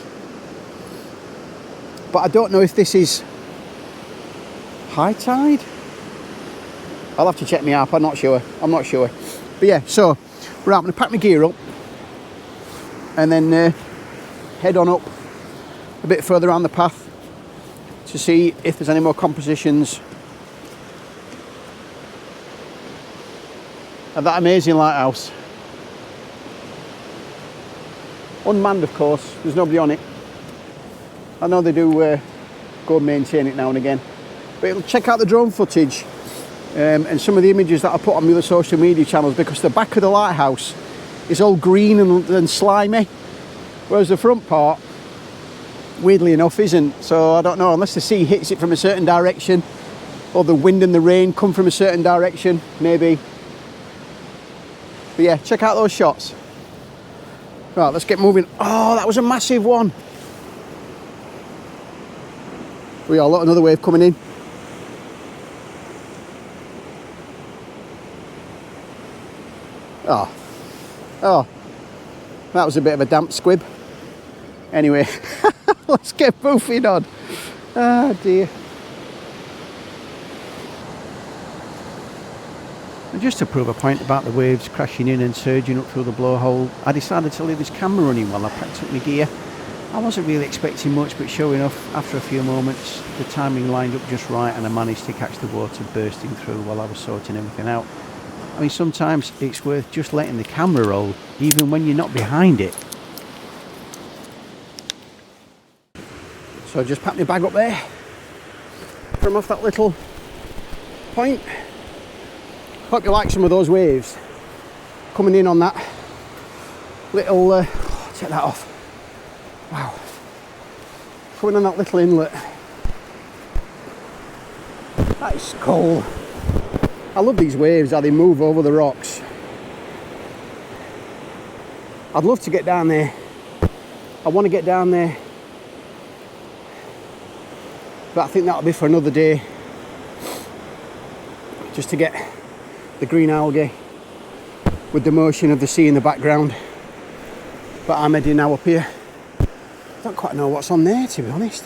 But I don't know if this is high tide. I'll have to check my app, I'm not sure. But yeah, so right, I'm going to pack my gear up and then head on up a bit further around the path to see if there's any more compositions of that amazing lighthouse. Unmanned, of course, there's nobody on it. I know they do go and maintain it now and again. But check out the drone footage and some of the images that I put on the other social media channels, because the back of the lighthouse is all green and slimy, whereas the front part, weirdly enough, isn't. So I don't know, unless the sea hits it from a certain direction or the wind and the rain come from a certain direction, maybe. But yeah, check out those shots. Right, let's get moving. Oh, that was a massive one. We got another wave coming in. Oh, that was a bit of a damp squib. Anyway, let's get moving on. Oh dear. And just to prove a point about the waves crashing in and surging up through the blowhole, I decided to leave this camera running while I packed up my gear. I wasn't really expecting much, but sure enough, after a few moments, the timing lined up just right and I managed to catch the water bursting through while I was sorting everything out. I mean, sometimes it's worth just letting the camera roll, even when you're not behind it. So I just packed my bag up there from off that little point. Hope you like some of those waves coming in on that little, take that off. Wow. Coming on that little inlet. That is cool. I love these waves, how they move over the rocks. I'd love to get down there. I want to get down there. But I think that'll be for another day. Just to get the green algae with the motion of the sea in the background. But I'm heading now up here. I don't quite know what's on there, to be honest.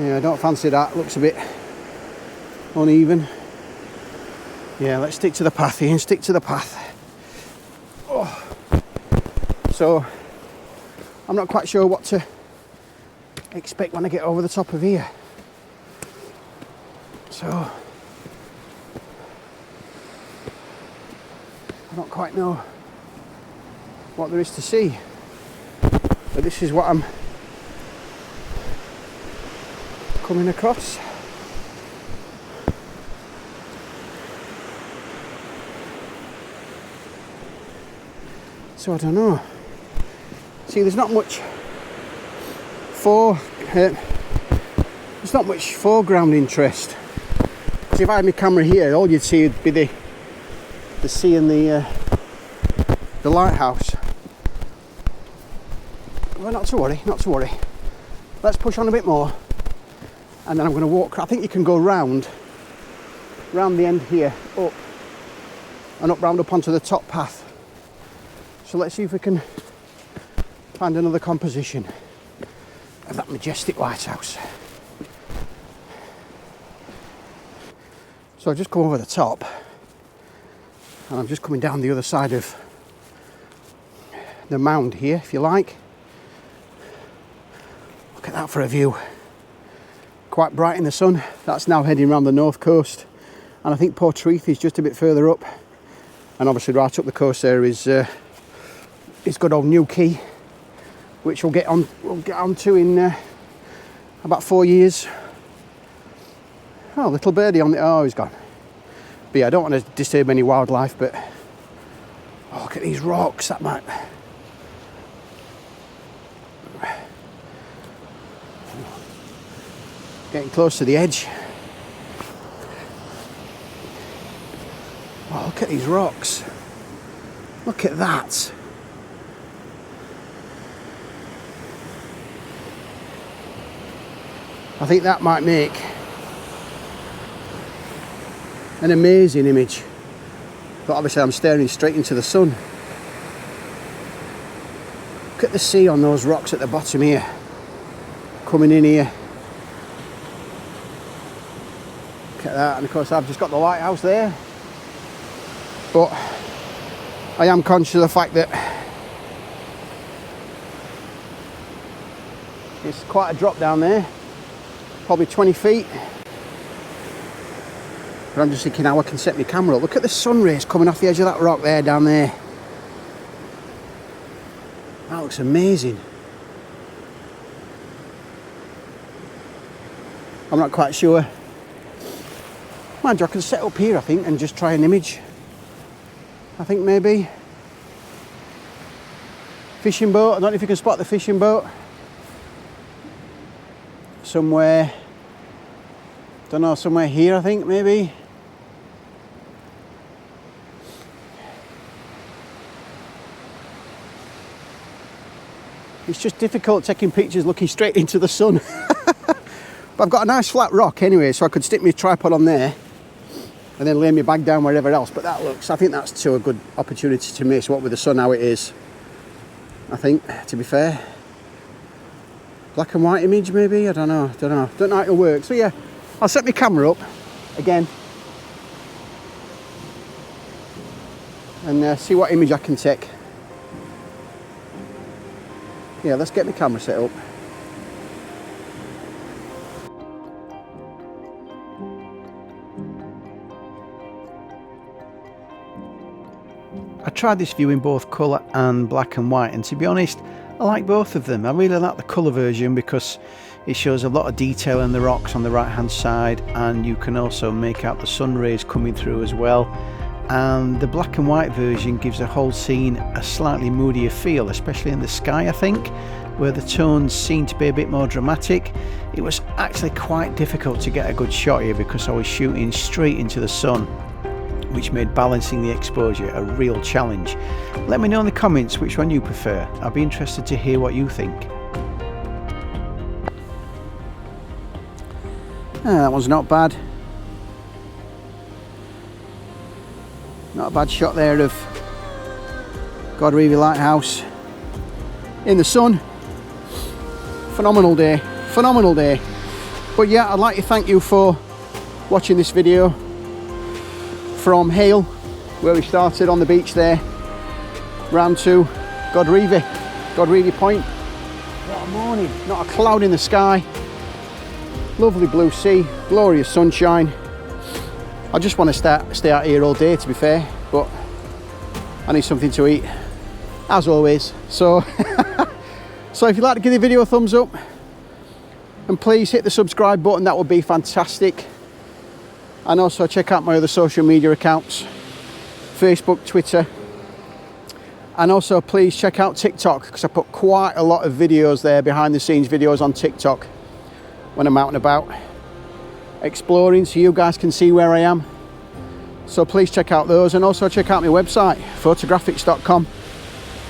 Yeah, I don't fancy that. Looks a bit uneven. Yeah, let's stick to the path, Ian. Stick to the path. Oh. So, I'm not quite sure what to expect when I get over the top of here. So, I don't quite know what there is to see. But this is what I'm coming across. So I don't know. See, there's not much foreground interest. Because if I had my camera here, all you'd see would be the sea and the lighthouse. Well, not to worry, not to worry. Let's push on a bit more. And then I'm going to walk. I think you can go round the end here, up and up round up onto the top path. So let's see if we can find another composition of that majestic lighthouse. So I've just come over the top and I'm just coming down the other side of the mound here, if you like. Look at that for a view. Quite bright in the sun. That's now heading around the north coast, and I think Portreath is just a bit further up, and obviously right up the coast there is good old New Quay, which we'll get on to in about 4 years. Oh, little birdie on the, oh, he's gone. But yeah, I don't want to disturb any wildlife, but oh, look at these rocks. That might, getting close to the edge. Oh, look at these rocks. Look at that. I think that might make an amazing image. But obviously I'm staring straight into the sun. Look at the sea on those rocks at the bottom here. Coming in here. Look at that, and of course I've just got the lighthouse there. But I am conscious of the fact that it's quite a drop down there, probably 20 feet. But I'm just thinking how I can set my camera up. Look at the sun rays coming off the edge of that rock there, down there. That looks amazing. I'm not quite sure. Mind you, I can set up here, I think, and just try an image. I think maybe. Fishing boat. I don't know if you can spot the fishing boat. Somewhere. Don't know, somewhere here, I think, maybe. It's just difficult taking pictures looking straight into the sun. But I've got a nice flat rock anyway, so I could stick my tripod on there and then lay my bag down wherever else. But that looks, I think that's too a good opportunity to miss, what with the sun how it is. I think, to be fair. Black and white image maybe, I don't know how it'll work. So yeah, I'll set my camera up again and see what image I can take. Yeah, let's get my camera set up. I tried this view in both colour and black and white, and to be honest, I like both of them. I really like the colour version because it shows a lot of detail in the rocks on the right hand side, and you can also make out the sun rays coming through as well. And the black and white version gives the whole scene a slightly moodier feel, especially in the sky, I think, where the tones seem to be a bit more dramatic. It was actually quite difficult to get a good shot here because I was shooting straight into the sun, which made balancing the exposure a real challenge. Let me know in the comments which one you prefer. I'll be interested to hear what you think. That one's not bad. Not a bad shot there of Godrevy Lighthouse in the sun. Phenomenal day, phenomenal day. But yeah, I'd like to thank you for watching this video from Hayle, where we started on the beach there, round to Godrevy Point. What a morning, not a cloud in the sky, lovely blue sea, glorious sunshine. I just want to stay out here all day, to be fair, but I need something to eat, as always. So, so if you'd like to give the video a thumbs up, and please hit the subscribe button, that would be fantastic. And also check out my other social media accounts, Facebook, Twitter, and also please check out TikTok, because I put quite a lot of videos there, behind the scenes videos on TikTok when I'm out and about exploring, so you guys can see where I am. So please check out those, and also check out my website, photographics.com,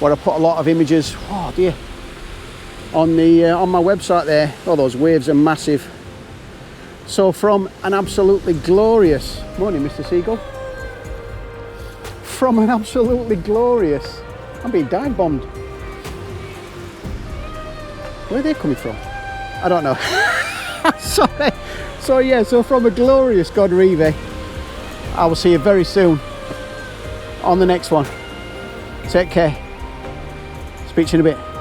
where I put a lot of images, oh dear, on my website there. Oh, those waves are massive. So from an absolutely glorious morning, Mr. Seagull, from an absolutely glorious, I'm being dive bombed. Where are they coming from? I don't know. Sorry. So yeah, so from a glorious Godrevy, I will see you very soon on the next one. Take care. Speak to you in a bit.